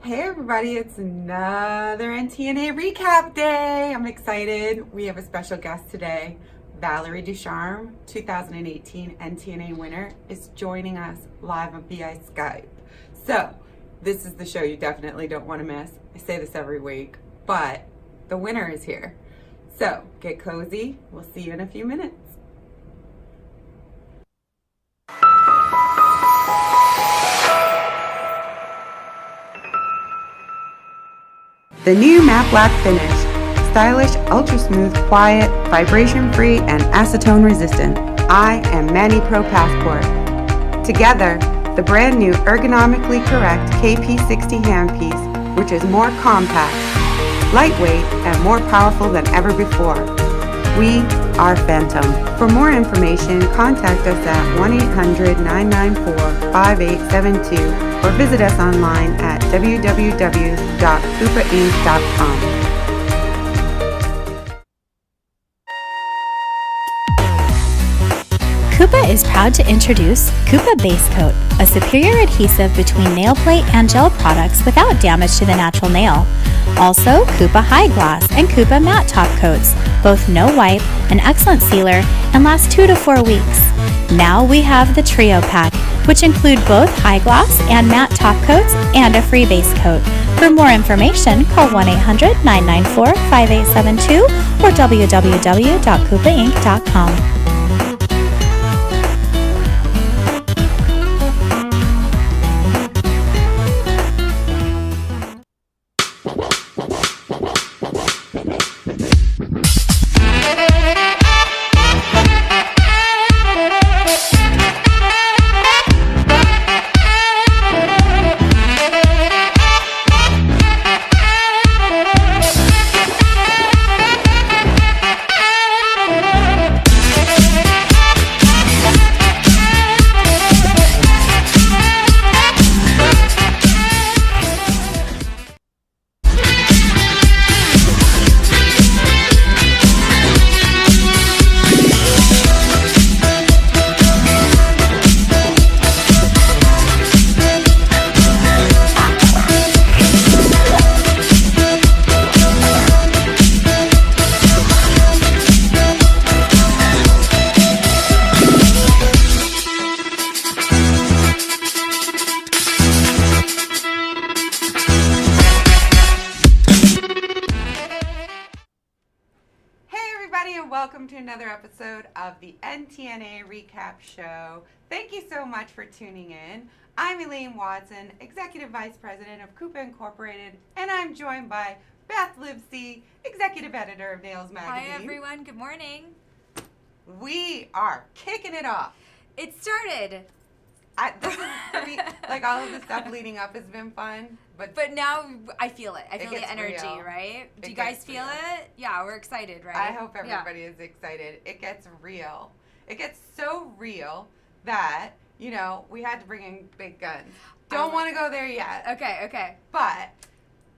Hey everybody, it's another NTNA recap day. I'm excited. We have a special guest today. Valerie Ducharme, 2018 NTNA winner, is joining us live via Skype. So, this is the show you definitely don't want to miss. I say this every week, but the winner is here. So, get cozy. We'll see you in a few minutes. The new matte black finish. Stylish, ultra smooth, quiet, vibration free, and acetone resistant. I am Manny Pro Passport. Together, the brand new ergonomically correct KP60 handpiece, which is more compact, lightweight, and more powerful than ever before. We are Phantom. For more information, contact us at 1-800-994-5872 or visit us online at www.kupainc.com. KUPA is proud to introduce KUPA Base Coat, a superior adhesive between nail plate and gel products without damage to the natural nail. Also, KUPA High Gloss and KUPA Matte Top Coats, both no wipe, an excellent sealer, and last 2 to 4 weeks. Now we have the Trio Pack, which include both high gloss and matte top coats and a free base coat. For more information, call 1-800-994-5872 or www.kupainc.com. Welcome to another episode of the NTNA Recap Show. Thank you so much for tuning in. I'm Elaine Watson, Executive Vice President of KUPA Incorporated, and I'm joined by Beth Livesey, Executive Editor of Nails Magazine. Hi everyone, good morning. We are kicking it off. It started. This is, for me, like all of the stuff leading up has been fun. But now I feel it. I feel the energy, real. Right? Do you guys feel it? Yeah, we're excited, right? I hope everybody is excited. It gets real. It gets so real that, we had to bring in big guns. Don't want to go there yet. Okay. But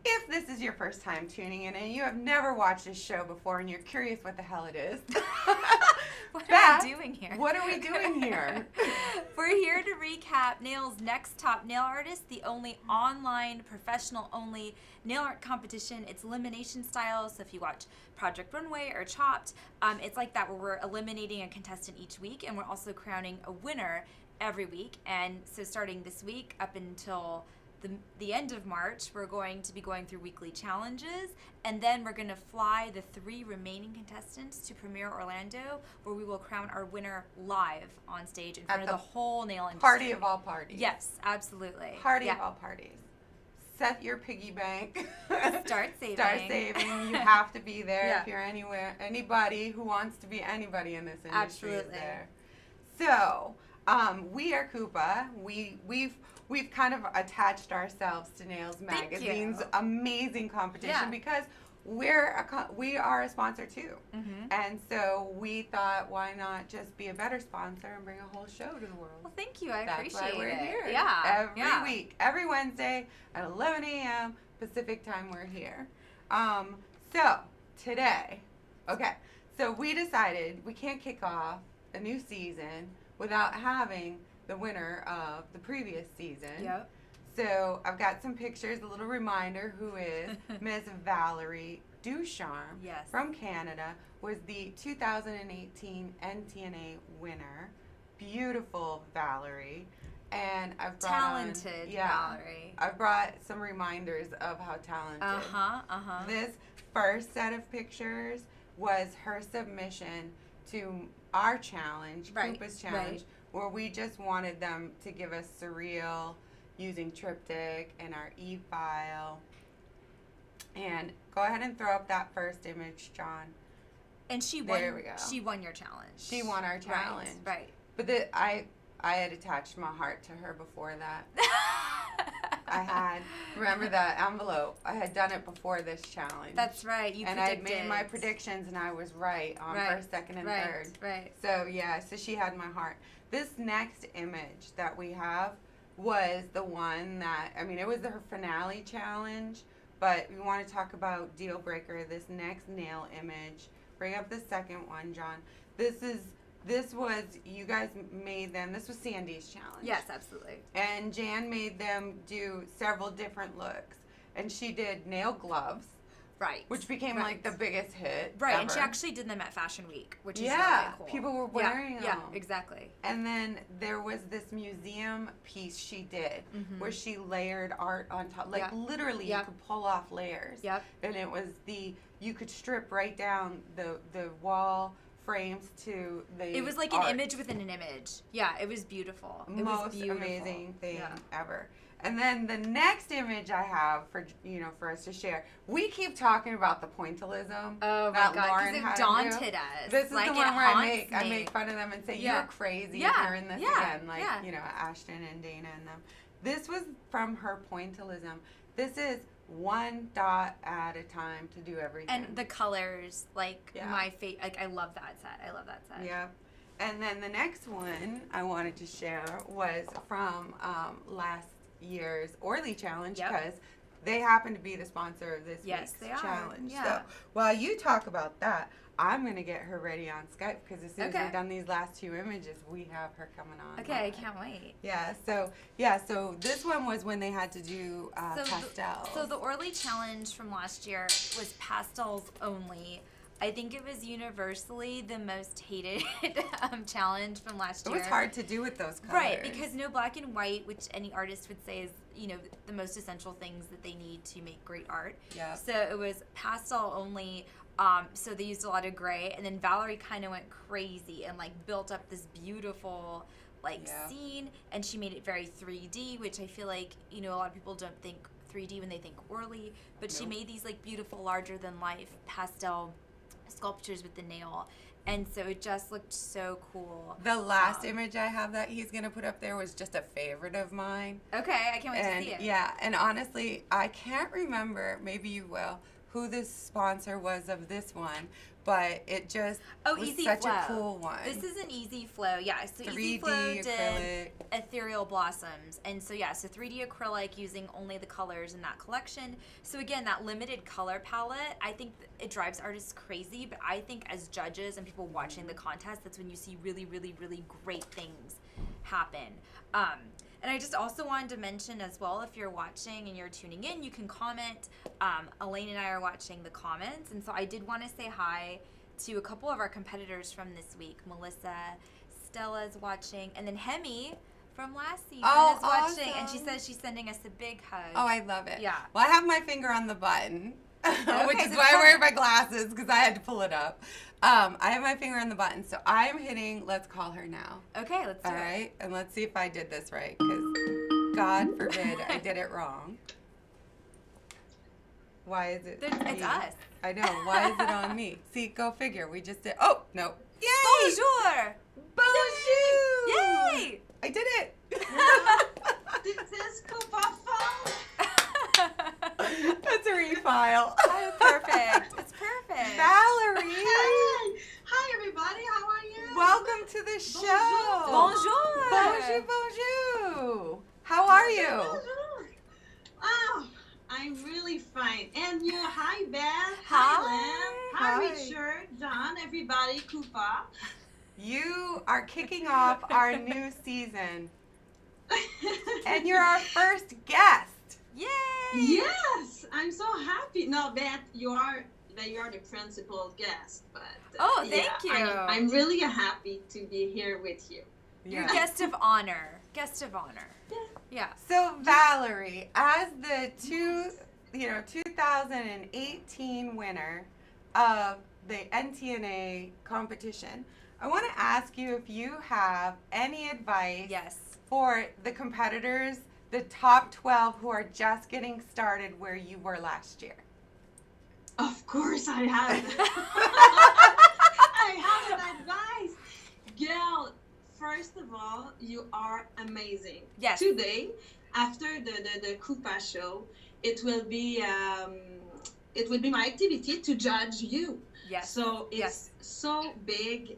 if this is your first time tuning in and you have never watched this show before and you're curious what the hell it is, what are we doing here? What are we doing here? We're here to recap Nail's Next Top Nail Artist, the only online, professional-only nail art competition. It's elimination style, so if you watch Project Runway or Chopped, it's like that where we're eliminating a contestant each week, and we're also crowning a winner every week. And so starting this week up until the end of March, we're going to be going through weekly challenges, and then we're going to fly the 3 remaining contestants to Premiere Orlando, where we will crown our winner live on stage in front of the whole nail industry. Party of all parties. Yes, absolutely. Party of all parties. Set your piggy bank. Start saving. You have to be there if you're anywhere. Anybody who wants to be anybody in this industry is there. So, we are KUPA. We've kind of attached ourselves to Nails Magazine's amazing competition because we are a sponsor too. And so we thought, why not just be a better sponsor and bring a whole show to the world? Well, thank you. I appreciate it. That's why we're here. Yeah. Every week, every Wednesday at 11 a.m. Pacific time, we're here. So today, so we decided we can't kick off a new season without having the winner of the previous season. Yep. So I've got some pictures, a little reminder who is Miss Valerie Ducharme Yes. from Canada, was the 2018 NTNA winner. Beautiful Valerie. And I've brought Talented Valerie. I've brought some reminders of how talented. This first set of pictures was her submission to our challenge, KUPA's challenge, where we just wanted them to give us surreal using triptych and our e-file. And go ahead and throw up that first image, John. And she won. There we go. She won your challenge. She won our challenge. Right. But I had attached my heart to her before that. I had, remember that envelope? I had done it before this challenge. That's right. You and predicted. I made my predictions, and I was right on first, second, and third. Right. So yeah, so she had my heart. This next image that we have was the one that, I mean, it was her finale challenge, but we want to talk about deal breaker. This next nail image. Bring up the second one, John. This was, you guys made them, this was Sandy's challenge. Yes, absolutely. And Jan made them do several different looks. And she did nail gloves. Right. Which became like the biggest hit. Right, ever. and she actually did them at Fashion Week, which is really cool. People were wearing them. Yeah, exactly. And then there was this museum piece she did where she layered art on top. Like literally you could pull off layers. Yep. And it was you could strip right down the wall frames to the It was like art. an image within an image. Yeah, it was beautiful. It Most was beautiful. amazing thing ever. And then the next image I have for us to share, we keep talking about the pointillism. Oh my God, because it daunted us. This is like the one where I me. make fun of them and say you're crazy if you're in this again, like Ashton and Dana and them. This was from her pointillism. This is one dot at a time to do everything. And the colors, like my face, like I love that set. Yeah. And then the next one I wanted to share was from last year's Orly Challenge because they happen to be the sponsor of this week's challenge. Yeah. So while you talk about that, I'm going to get her ready on Skype because as soon as we've done these last two images, we have her coming on. Okay, I can't wait. Yeah, so this one was when they had to do pastels. So the Orly Challenge from last year was pastels only. I think it was universally the most hated challenge from last year. It was hard to do with those colors. Right, because no black and white, which any artist would say is, the most essential things that they need to make great art. Yeah. So it was pastel only. So they used a lot of gray, and then Valerie kind of went crazy and like built up this beautiful scene, and she made it very 3D, which I feel like a lot of people don't think 3D when they think Orly, but she made these like beautiful, larger than life pastel sculptures with the nail, and so it just looked so cool. The last image I have that he's gonna put up there was just a favorite of mine. Okay, I can't wait to see it. Yeah, and honestly, I can't remember, maybe you will, who the sponsor was of this one, but it just was Easy such Flow. a cool one. This is an Easy Flow, so 3D Easy Flow acrylic. did Ethereal Blossoms, and so 3D acrylic using only the colors in that collection. So again, that limited color palette, I think it drives artists crazy, but I think as judges and people watching the contest, that's when you see really, really, really great things happen. And I just also wanted to mention as well, if you're watching and you're tuning in, you can comment. Elaine and I are watching the comments, and so I did want to say hi to a couple of our competitors from this week. Melissa, Stella's watching, and then Hemi from last season is watching, and she says she's sending us a big hug. Oh, I love it. Yeah. Well, I have my finger on the button, which is so why I wear my glasses, because I had to pull it up. I have my finger on the button, so I'm hitting let's call her now. Okay, let's do it. All right, and let's see if I did this right, because God forbid I did it wrong. Why is it It's us. I know. Why is it on me? See, go figure. We just did. Oh, no. Yay! Bonjour! Bonjour! Yay! I did it. This is KUPA phone. That's a refile. Oh, perfect. It's perfect. Valerie. Hi, everybody. How are you? Welcome to the show. Bonjour. Bonjour, bonjour. How are you? Bonjour. Oh, I'm really fine. And you, hi, Beth. Hi. Len. Hi. Hi, Richard, John, everybody, KUPA. You are kicking off our new season. And you're our first guest. Yay! Yes, I'm so happy. No, that you are the principal guest, but Oh, thank you. I'm really happy to be here with you. You're guest of honor. Guest of honor. Yeah. So Valerie, as the 2018 winner of the NTNA competition, I want to ask you if you have any advice Yes. for the competitors, the top 12 who are just getting started where you were last year. Of course I have. I have an advice. Girl, first of all, you are amazing. Yes. Today, after the KUPA show, it will be my activity to judge you. Yes. So it's Yes. so big.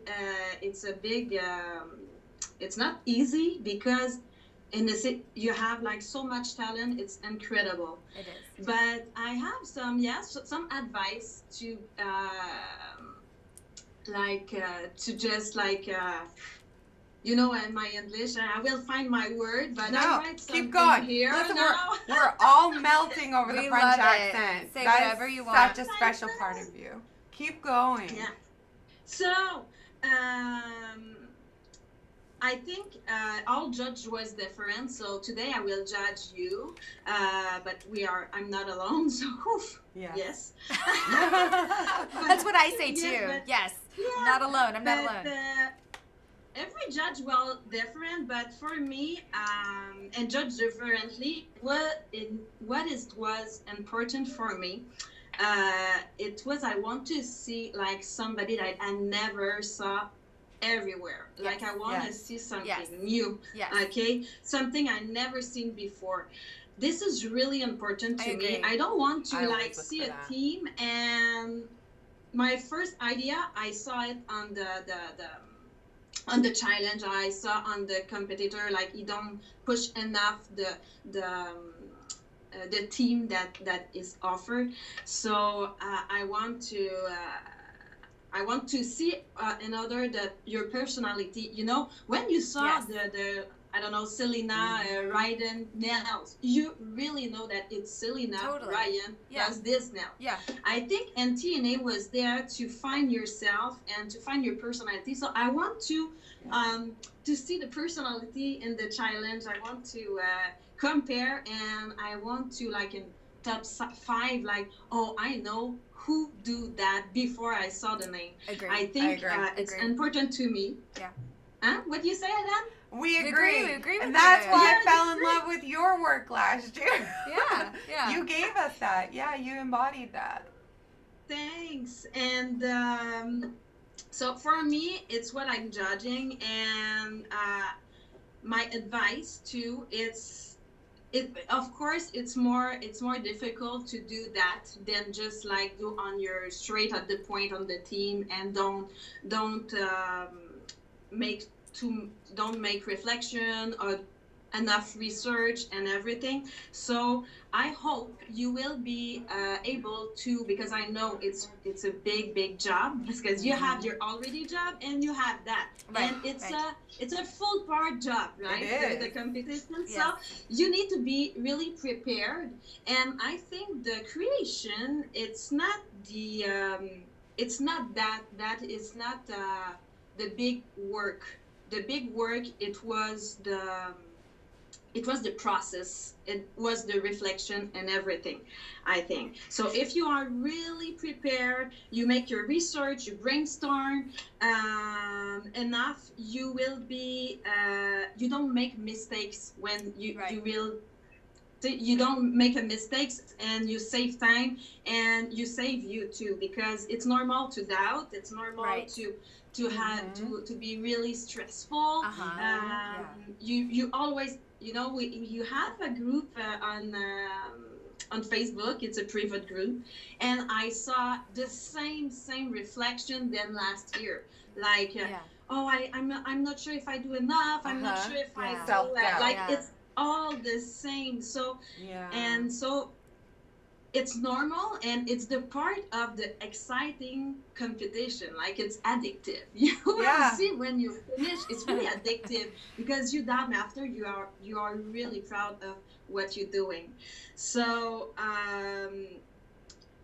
It's a big. It's not easy because you have like so much talent. It's incredible. It is. But I have some advice to to just in my English, I will find my word, but I write something keep going. here. Listen, now. we're all melting over the We French love it. accent. Say That whatever is you such want. a special part of you. Keep going. Yeah. So, I think all judge was different. So today I will judge you, but I'm not alone. So yes. That's what I say too. Yes, Yes. yeah, I'm not alone. I'm not but, alone. Every judge different, but for me, and judge differently. What was important for me, it was I want to see like somebody that I never saw everywhere. Yes. Like I want to Yes. see something Yes. new. Yes. Okay, something I never seen before. This is really important to I me. agree. I don't want to I always like look see for a that. team and my first idea I saw it on the challenge. I saw on the competitor like he don't push enough the team that is offered. So I want to see another that your personality. When you saw Yes. the I don't know, Selena Ryan nails, you really know that it's Selena Totally. Ryan Yeah. does this now. Yeah. I think NTNA was there to find yourself and to find your personality. So I want to see the personality in the challenge. I want to compare, and I want to like in top 5, like, oh, I know who do that before I saw the name. Agree. I think agree. it's Agree. important to me. Yeah. Huh? What do you say, Alan? We We agree. agree with And that's you. why I Yeah, fell you in love with your work last year. Yeah, yeah. You gave us that. Yeah, you embodied that. Thanks. And so for me, it's what I'm judging, and my advice too. Of course, it's more difficult to do that than just like do on your straight at the point on the team, and don't make reflection or enough research and everything. So I hope you will be able to, because I know it's a big job, because you have your already job and you have that, Right, and it's right. a full part job, right? It The is. competition. Yes. So you need to be really prepared, and I think the creation, it's not the it's not that is not the big work. The big work, it was the process, it was the reflection and everything, I think. So if you are really prepared, you make your research, you brainstorm enough, you will be you don't make mistakes when you don't make a mistakes, and you save time, and you save you too, because it's normal to doubt, it's normal Right. to have to be really stressful. Yeah. You always, you have a group on Facebook. It's a private group, and I saw the same reflection than last year. Like, oh, I'm not sure if I do enough. I'm not sure if I do Self-doubt. like Yeah. it's all the same. So Yeah. and so it's normal, and it's the part of the exciting competition. Like, it's addictive. You will see when you finish, it's really addictive, because you done after, you are really proud of what you're doing. So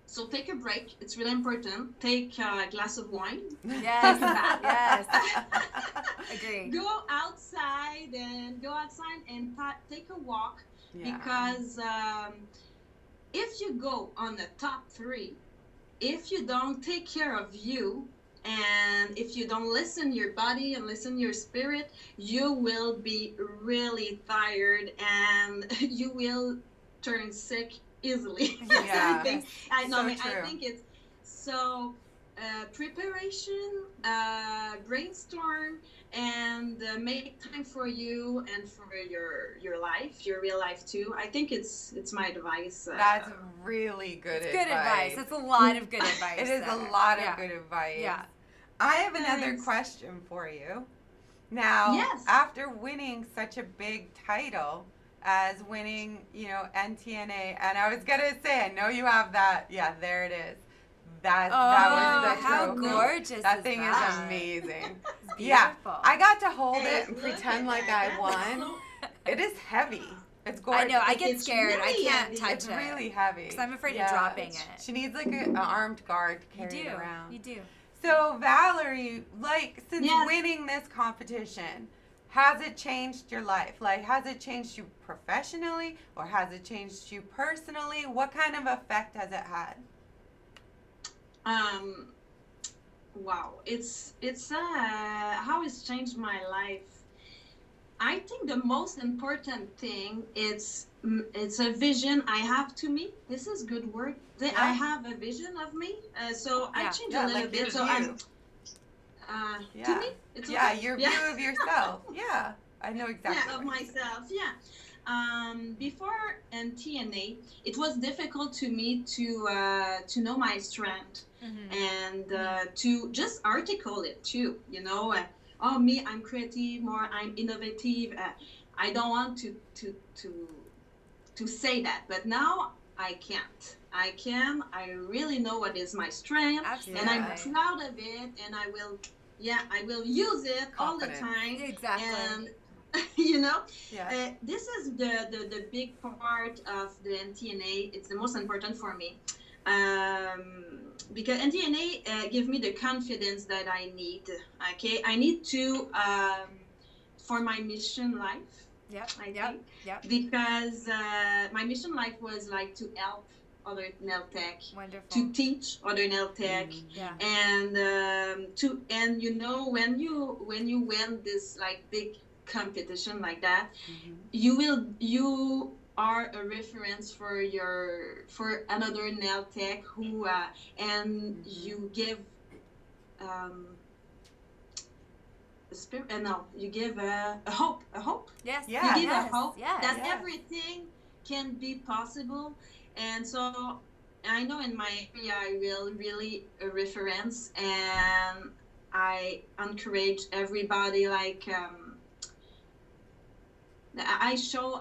so take a break. It's really important. Take a glass of wine. Yes, yes. Agree. Go outside and take a walk, because if you go on the top 3, if you don't take care of you, and if you don't listen your body and listen your spirit, you will be really tired, and you will turn sick easily. Yeah. I think it's so preparation, brainstorm, and make time for you and for your life, your real life too. I think it's my advice. That's really good advice. Good advice. That's a lot of good advice. It is a lot of good advice. Yeah. I have another question for you. Now, after winning such a big title as winning, NTNA, and I was going to say, I know you have that. Yeah, there it is. That was the how trophy. gorgeous That is thing that? is amazing. It's Yeah, beautiful. I got to hold Hey, it and look pretend at like that. I won. It is heavy. It's gorgeous. I know. I get It's scared. really I can't heavy. touch It's it. really heavy. Because I'm afraid of dropping it. She needs like an armed guard to You carry do. it around. You do. So Valerie, since Yes. winning this competition, has it changed your life? Has it changed you professionally, or has it changed you personally? What kind of effect has it had? Wow, it's how it's changed my life. I think the most important thing it's a vision I have to me. This is good word. I have a vision of me. So I changed a little bit. So I'm to me, it's okay. Your view of yourself. Yeah, I know exactly. Of myself. Yeah. Before NTNA, it was difficult to me to know my strength, and to just articulate it too. Me, I'm creative, or I'm innovative. I don't want to say that, but now I can't. I really know what is my strength. Absolutely. And I'm proud of it, and I will use it all the time. Exactly. And this is the big part of the NTNA. It's the most important for me, because NTNA give me the confidence that I need. Okay, I need to for my mission life. Yep. Because my mission life was like to help other nail tech, Wonderful. to teach other nail tech, and when you win this like big competition like that, you are a reference for another nail tech who and you give you give a hope. Yes. You give a hope Yes. that everything can be possible. And so I know in my area I will really a reference, and I encourage everybody, like I show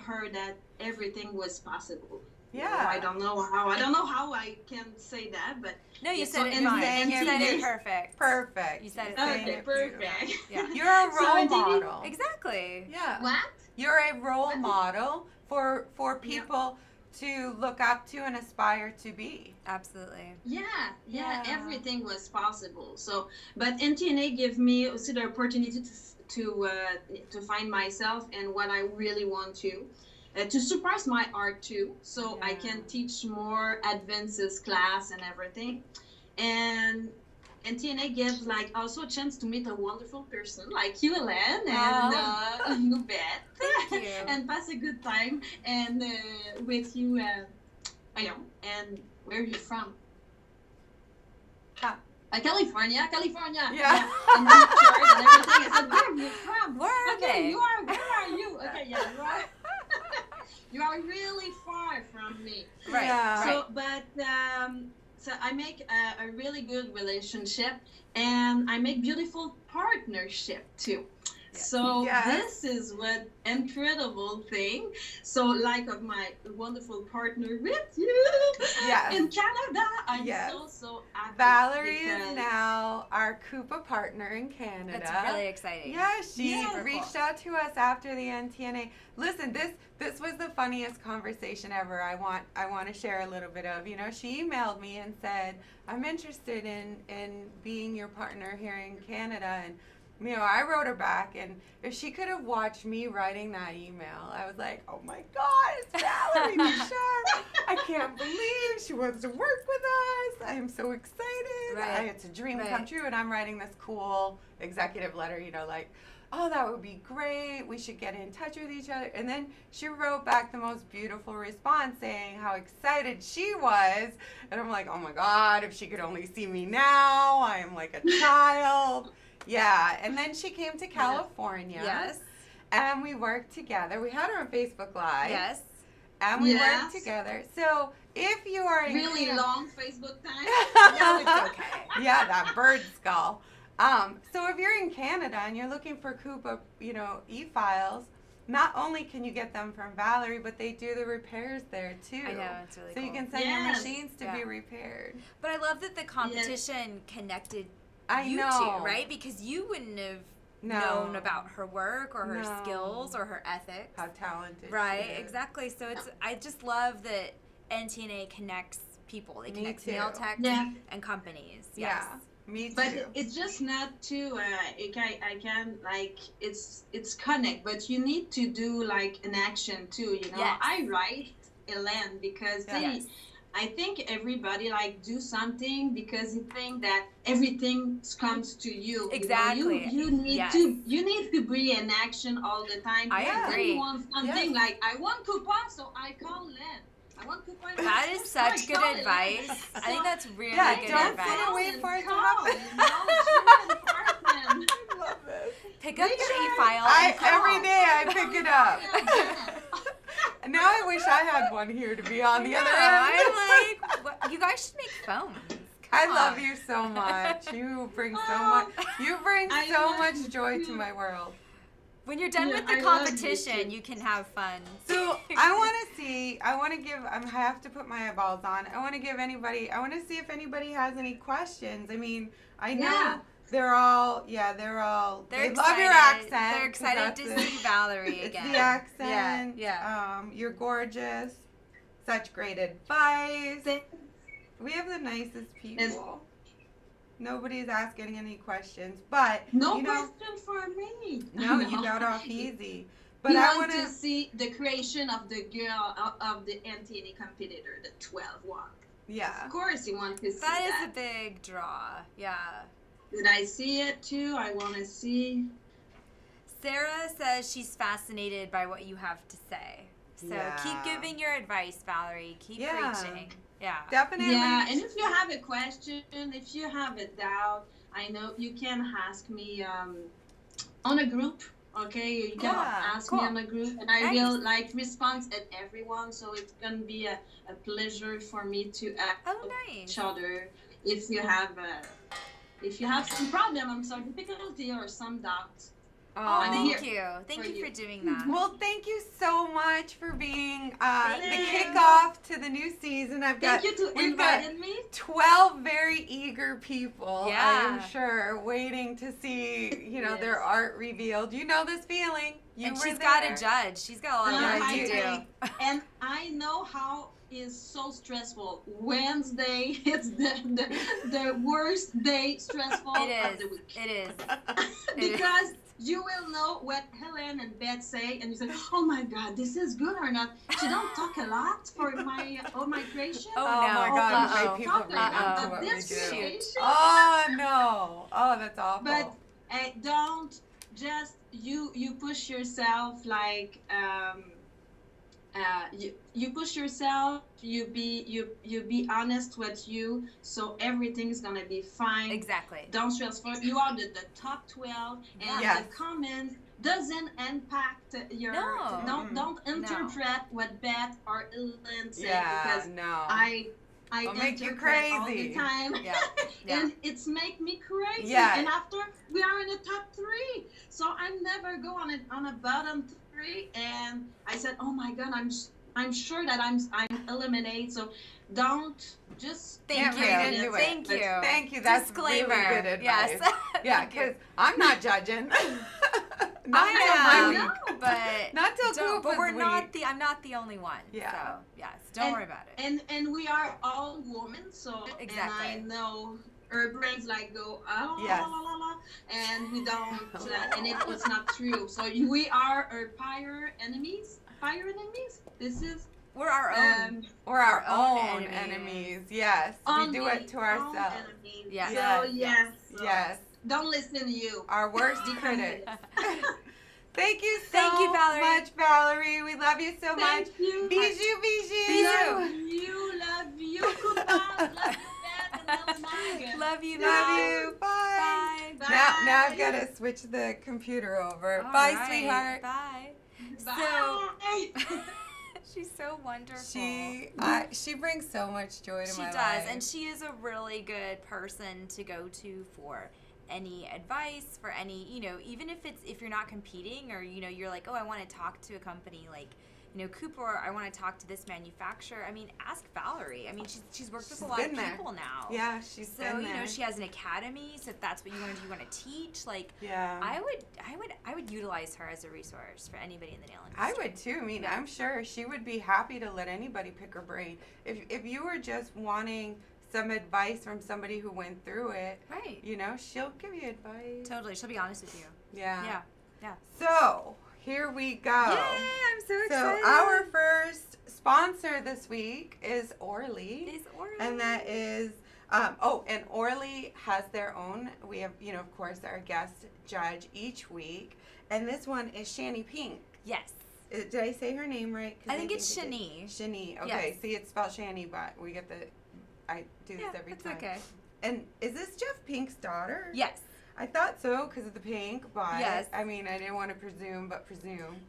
her that everything was possible. Yeah. I don't know how I can say that, but No, you said it and fine. saying You said it it- perfect. Perfect. You said it okay, perfect. Yeah. You're a So role I think model. Exactly. Yeah. What? You're a role model for people to look up to and aspire to be. Absolutely. Yeah, everything was possible. So, but NTNA gave me also the opportunity to find myself and what I really want to surpass my art too, so I can teach more advances class and everything. And NTNA gives like also a chance to meet a wonderful person like you, Hélène, and you bet. Thank you. And pass a good time and with you. I know. And where are you from? California. Yeah. And then church and everything. I said, where are you from? Where are they? Where are you? Okay, yeah, you are. You are really far from me. Right. Yeah. So, but so I make a really good relationship, and I make beautiful partnership too. So this is what incredible thing. So like of my wonderful partner with you in Canada, I'm so happy. Valerie is now our KUPA partner in Canada. That's really exciting. Yeah, she reached out to us after the NTNA. Listen, this was the funniest conversation ever. I want to share a little bit of. She emailed me and said, I'm interested in being your partner here in Canada, and I wrote her back, and if she could have watched me writing that email, I was like, oh my God, it's Valerie Michelle. I can't believe she wants to work with us. I'm so excited. Right. It's a dream come true, and I'm writing this cool executive letter, like, oh, that would be great. We should get in touch with each other. And then she wrote back the most beautiful response saying how excited she was. And I'm like, oh my God, if she could only see me now. I am like a child. Yeah, and then she came to California. Yes. And we worked together. We had her on Facebook Live. Yes. And we worked together. So if you are in really long Facebook time. No, it's okay. Yeah, that bird skull. So if you're in Canada and you're looking for KUPA, e-files, not only can you get them from Valerie, but they do the repairs there too. I know, it's really cool. So you can send your machines to be repaired. But I love that the competition connected you know. two, right? Because you wouldn't have known about her work or her skills or her ethics. How talented Right, she is. Exactly. So I just love that NTNA connects people. They connect nail techs and companies. Yes. Yeah. Me too. But it's just not too. I can like it's connect, but you need to do like an action too. Yes. I write Hélène because I think everybody like do something because you think that everything comes to you. Exactly. You need to be in action all the time. I agree. You want something like I want KUPA, so I call Hélène. I want KUPA. That is such good advice. I think that's really good don't advice. sit and wait for it to happen. I love this. Pick up your e-file and call. Every day I pick it up. Now I wish I had one here to be on the other end. I'm like, you guys should make phones. I love you so much. You bring so much. You bring so much joy to my world. When you're done with the competition, you can have fun. So I want to see. I want to give. I have to put my eyeballs on. I want to give anybody. I want to see if anybody has any questions. I mean, I know. They're all. They excited. love your accent. They're excited to see Valerie again. It's the accent. Yeah. You're gorgeous. Such great advice. We have the nicest people. Nobody's asking any questions, but question for me. No, you got off easy. But I want to see the creation of the girl of the NTNA competitor, the 12 one. Yeah. Of course, you want to see that. That is a big draw. Yeah. Did I see it too? I want to see. Sarah says she's fascinated by what you have to say. So keep giving your advice, Valerie. Keep preaching. Yeah. Definitely. Yeah, and if you have a question, if you have a doubt, I know you can ask me on a group. Okay, you can ask me on a group, and I will respond at everyone. So it's gonna be a pleasure for me to ask each other if you have some problem, some difficulty, or some doubts. Thank you. Thank you for doing that. Well, thank you so much for being the kickoff to the new season. Thank you to inviting me. 12 very eager people, Yeah. I am sure, waiting to see, their art revealed. You know this feeling. She's got a judge. She's got a lot of work to do. And I know how is so stressful. Wednesday, it's the worst day stressful of the week. It is. Because you will know what Hélène and Beth say, and you say, "Oh my God, this is good or not?" She don't talk a lot for my creation. Oh my God, the way people read into what we do. Oh no! Oh, that's awful. But don't just you push yourself like you push yourself. You be honest with you, so everything's gonna be fine. Exactly. Don't stress for you are the top 12, and the comment doesn't impact your. Don't interpret what Beth or Hélène say because I make you interpret all the crazy. time. Yeah. Yeah. And it's make me crazy. Yeah. And after we are in the top 3, so I never go on a bottom 3. And I said, oh my God, I'm sure that I'm eliminated. So don't just Thank you. Thank you. That's disclaimer. Really good advice. Yes. Yeah, because I'm not judging. I know, week. but Not till don't, but KUPA's we're not week. the. I'm not the only one. Yeah. So yes, don't worry about it. And we are all women, so Exactly. And I know our brains like go Yes. la, la, la, and we don't, and it's not true. So we are our fire enemies. Fire enemies. This is. We're our own. We're our own own enemies. enemies. Yes. We do it to ourselves. Yes. So yes. Yes. Don't listen to you. Our worst critics. Thank you Thank you, Valerie. much, Valerie. We love you so much. Thank you. Bijou, bijou. Love you, KUPA. Love you, Beth. Love you. Love you. Bye. Bye. Now I've got to switch the computer over. All Bye, right. sweetheart. Bye. Bye. So she's so wonderful. She brings so much joy to my life. She does, and she is a really good person to go to for any advice, for any, even if you're not competing, or you're like, oh, I want to talk to a company like KUPA, or I want to talk to this manufacturer. I mean, ask Valerie. I mean, she's worked with a lot of people now. Yeah, she's been there. She has an academy. So if that's what you want to do, you want to teach. Like, yeah, I would utilize her as a resource for anybody in the nail industry. I would too. I mean, I'm sure she would be happy to let anybody pick her brain. If you were just wanting some advice from somebody who went through it, right? She'll give you advice. Totally, she'll be honest with you. Yeah. Yeah. So here we go. Yay! I'm so excited. So our first sponsor this week is Orly. And that is, and Orly has their own, we have, of course, our guest judge each week. And this one is Shani Pink. Yes. Did I say her name right? I think it's Shani. Shani. Okay. Yes. See, it's spelled Shani, but I do this every time. Okay. And is this Jeff Pink's daughter? Yes. I thought so because of the pink, but yes. I mean, I didn't want to presume.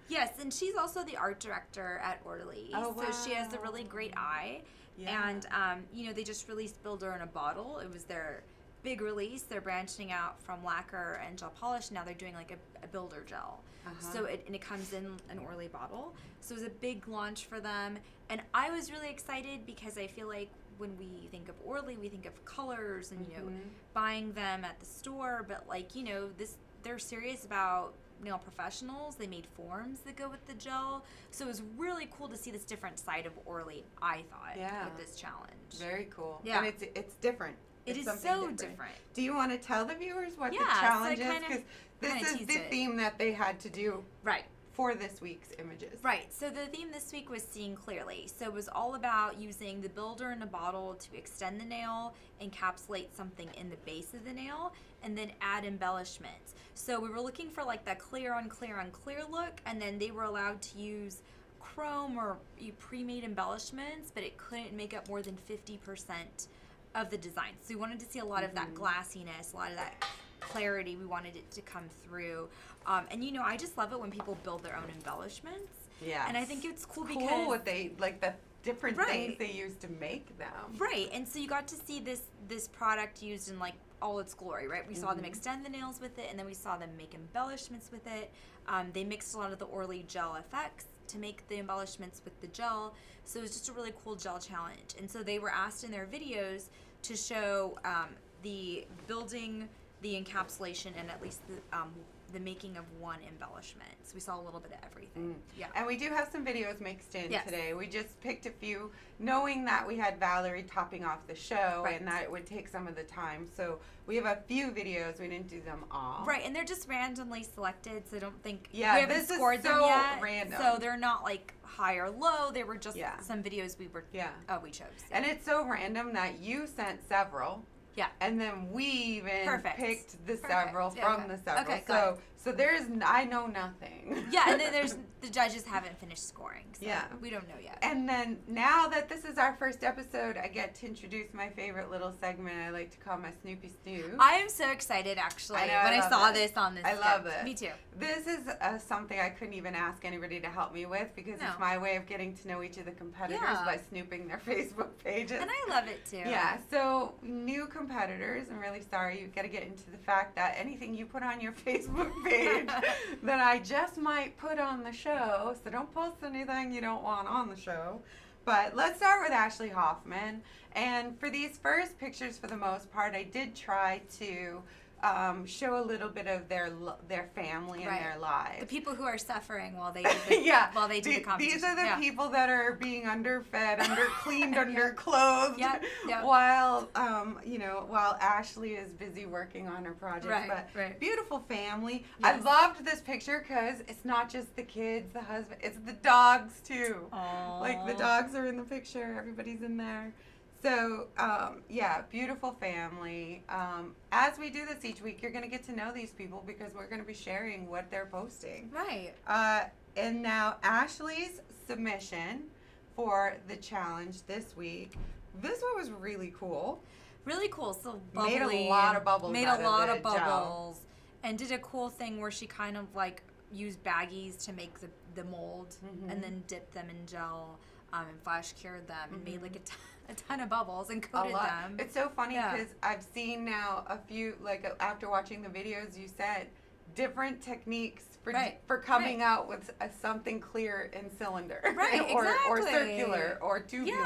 Yes, and she's also the art director at Orly. Oh, wow. So she has a really great eye. Yeah. And, they just released Builder in a Bottle. It was their big release. They're branching out from lacquer and gel polish. Now they're doing like a builder gel. Uh-huh. So it comes in an Orly bottle. So it was a big launch for them. And I was really excited because I feel like when we think of Orly, we think of colors and, buying them at the store. But they're serious about nail professionals. They made forms that go with the gel. So it was really cool to see this different side of Orly, I thought, with this challenge. Very cool. Yeah. And it's different. It is something so different. Do you want to tell the viewers what the so challenge is? Because this is the it. theme that they had to do. Right. For this week's images. Right. So the theme this week was seeing clearly. So it was all about using the builder in a bottle to extend the nail, encapsulate something in the base of the nail, and then add embellishments. So we were looking for like that clear on clear on clear look, and then they were allowed to use chrome or pre-made embellishments, but it couldn't make up more than 50% of the design. So we wanted to see a lot of that glassiness, a lot of that clarity. We wanted it to come through. And I just love it when people build their own embellishments. Yeah. And I think it's cool because what they like the different things they use to make them. Right. And so you got to see this product used in like all its glory, right? We saw them extend the nails with it, and then we saw them make embellishments with it. They mixed a lot of the Orly gel effects to make the embellishments with the gel. So it was just a really cool gel challenge. And so they were asked in their videos to show the building, the encapsulation, and at least the making of one embellishment. So we saw a little bit of everything. Yeah. And we do have some videos mixed in Yes. today. We just picked a few, knowing that we had Valerie topping off the show Right. and that it would take some of the time. So we have a few videos. We didn't do them all. Right, and they're just randomly selected, so I don't think we Yeah, haven't this is scored them so yet. random. So they're not like high or low. They were just some videos we chose. And it's so random that you sent several. Yeah. And then we even picked the several Yeah, from the several. Okay, So I know nothing. Yeah, and then the judges haven't finished scoring. So yeah. We don't know yet. And then now that this is our first episode, I get to introduce my favorite little segment I like to call my Snoopy Snoo. I am so excited, actually, when I saw this on this. I love it. Me too. This is something I couldn't even ask anybody to help me with because it's my way of getting to know each of the competitors by snooping their Facebook pages. And I love it too. Yeah, so new competitors, I'm really sorry, you've got to get into the fact that anything you put on your Facebook page that I just might put on the show, so don't post anything you don't want on the show. But let's start with Ashley Hoffman. And for these first pictures, for the most part, I did try to show a little bit of their family and their lives. The people who are suffering while they do the, while they do the competition. These are the people that are being underfed, undercleaned, underclothed, while while Ashley is busy working on her project. But beautiful family. Yes. I loved this picture because it's not just the kids, the husband, it's the dogs too. Aww. Like the dogs are in the picture, everybody's in there. So, beautiful family. As we do this each week, you're going to get to know these people because we're going to be sharing what they're posting. Right. And now Ashley's submission for the challenge this week. This one was really cool. Really cool. So bubbly. Made a lot of bubbles. Made a lot of bubbles. And did a cool thing where she kind of like used baggies to make the mold and then dipped them in gel. And flash cured them and made like a ton of bubbles and coated them. It's so funny because I've seen now a few, like after watching the videos you said, different techniques for coming out with something clear in cylinder. Right, or circular or tubular.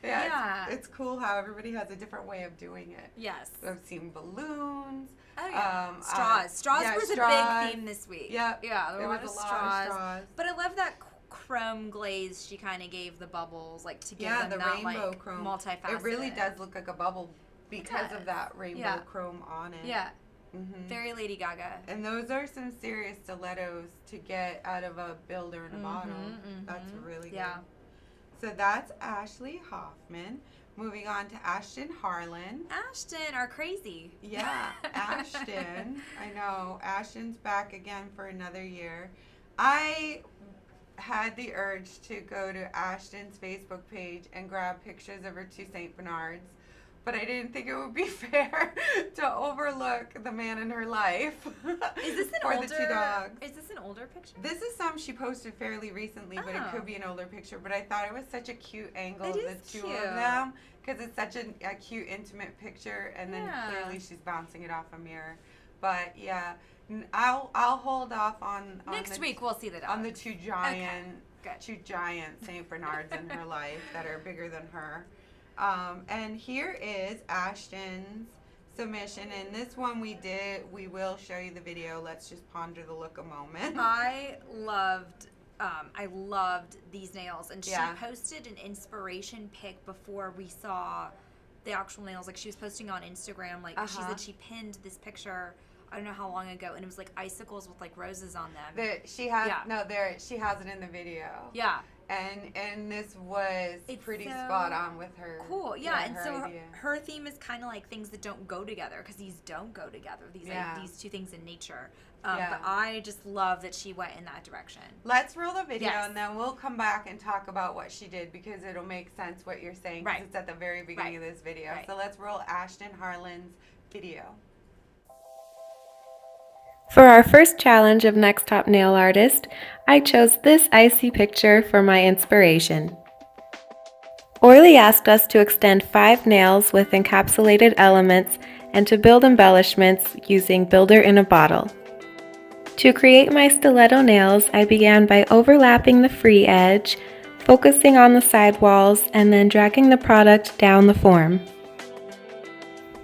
Yeah. It's cool how everybody has a different way of doing it. Yes. So I've seen balloons. Oh, yeah. Straws. Straws was a big theme this week. Yeah. Yeah, there were a lot of straws. But I love that chrome glaze she kind of gave the bubbles, like to give them the that rainbow like chrome. Multifaceted. It really does look like a bubble because of that rainbow chrome on it. Yeah. Very Lady Gaga. And those are some serious stilettos to get out of a builder in a bottle. That's really good. So that's Ashley Hoffman. Moving on to Ashton Harlan. Ashton, our crazy. Yeah, Ashton. I know. Ashton's back again for another year. I had the urge to go to Ashton's Facebook page and grab pictures of her two St. Bernards, but I didn't think it would be fair to overlook the man in her life. Is this for the two dogs. Is this an older picture? This is some she posted fairly recently, but it could be an older picture. But I thought it was such a cute angle of the two of them because it's such a cute, intimate picture, and then clearly she's bouncing it off a mirror. But yeah. I'll hold off on next week. We'll see the dog. On the two giant St. Bernards in her life that are bigger than her. And here is Ashton's submission, and this one we will show you the video. Let's just ponder the look a moment. I loved these nails, and she posted an inspiration pic before we saw the actual nails. Like she was posting on Instagram, like she said she pinned this picture. I don't know how long ago, and it was like icicles with like roses on them. She has she has it in the video. Yeah. And this was pretty spot on with her. Cool, yeah. And so her theme is kind of like things that don't go together, because these don't go together. These like these two things in nature. But I just love that she went in that direction. Let's roll the video, and then we'll come back and talk about what she did, because it'll make sense what you're saying, because it's at the very beginning of this video. So let's roll Ashton Harlan's video. For our first challenge of Next Top Nail Artist, I chose this icy picture for my inspiration. Orly asked us to extend 5 nails with encapsulated elements and to build embellishments using Builder in a Bottle. To create my stiletto nails, I began by overlapping the free edge, focusing on the side walls, and then dragging the product down the form.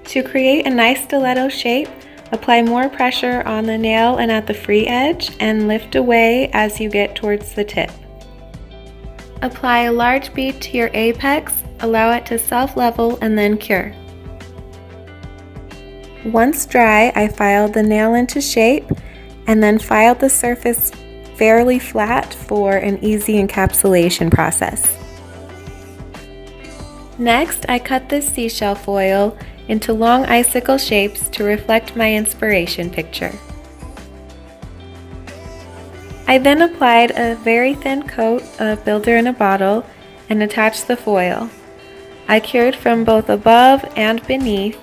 To create a nice stiletto shape, apply more pressure on the nail and at the free edge, and lift away as you get towards the tip. Apply a large bead to your apex, allow it to self-level, and then cure. Once dry, I filed the nail into shape and then filed the surface fairly flat for an easy encapsulation process. Next, I cut this seashell foil into long icicle shapes to reflect my inspiration picture. I then applied a very thin coat of builder in a bottle and attached the foil. I cured from both above and beneath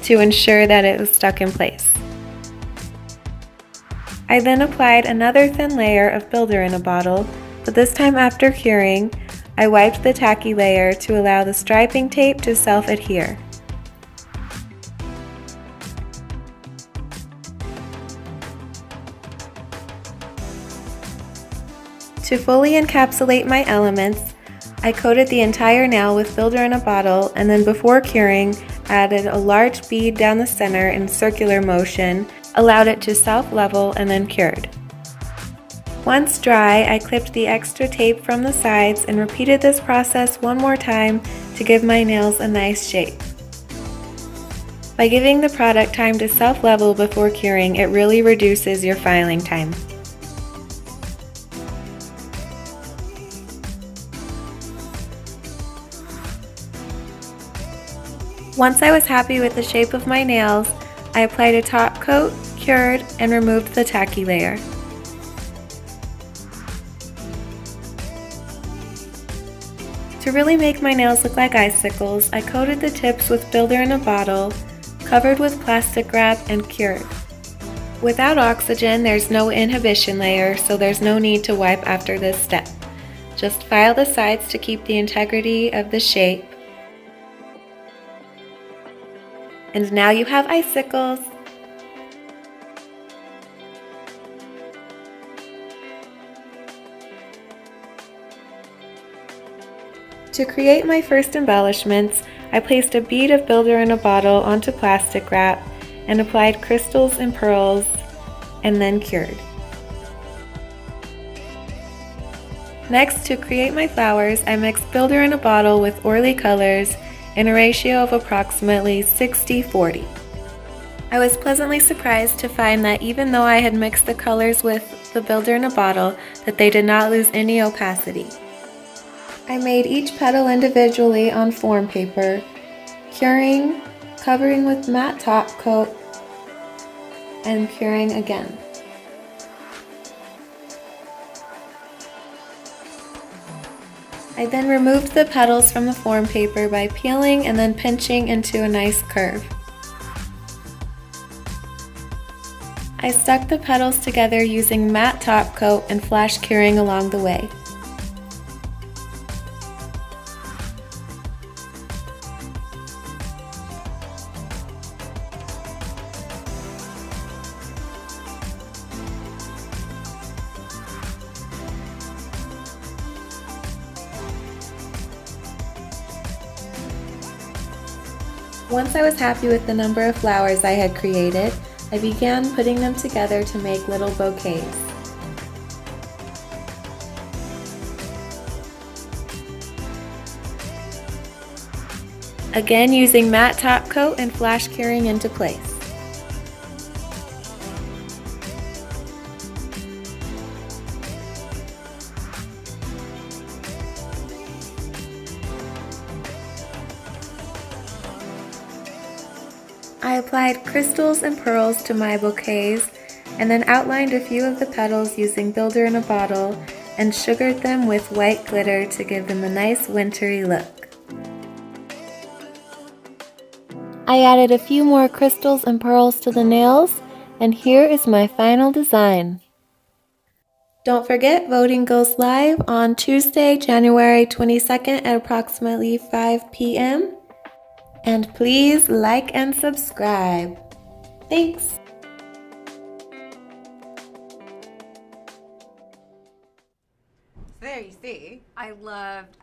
to ensure that it was stuck in place. I then applied another thin layer of builder in a bottle, but this time after curing, I wiped the tacky layer to allow the striping tape to self-adhere. To fully encapsulate my elements, I coated the entire nail with builder in a bottle, and then before curing, added a large bead down the center in circular motion, allowed it to self-level, and then cured. Once dry, I clipped the extra tape from the sides and repeated this process one more time to give my nails a nice shape. By giving the product time to self-level before curing, it really reduces your filing time. Once I was happy with the shape of my nails, I applied a top coat, cured, and removed the tacky layer. To really make my nails look like icicles, I coated the tips with builder in a bottle, covered with plastic wrap, and cured. Without oxygen, there's no inhibition layer, so there's no need to wipe after this step. Just file the sides to keep the integrity of the shape. And now you have icicles. To create my first embellishments, I placed a bead of builder in a bottle onto plastic wrap and applied crystals and pearls, and then cured. Next, to create my flowers, I mixed builder in a bottle with Orly colors in a ratio of approximately 60-40. I was pleasantly surprised to find that even though I had mixed the colors with the builder in a bottle, that they did not lose any opacity. I made each petal individually on form paper, curing, covering with matte top coat, and curing again. I then removed the petals from the form paper by peeling and then pinching into a nice curve. I stuck the petals together using matte top coat and flash curing along the way. Once I was happy with the number of flowers I had created, I began putting them together to make little bouquets. Again, using matte top coat and flash curing into place. I applied crystals and pearls to my bouquets and then outlined a few of the petals using builder in a bottle and sugared them with white glitter to give them a nice wintry look. I added a few more crystals and pearls to the nails, and here is my final design. Don't forget, voting goes live on Tuesday, January 22nd at approximately 5 p.m. And please like and subscribe. Thanks. There you see. I loved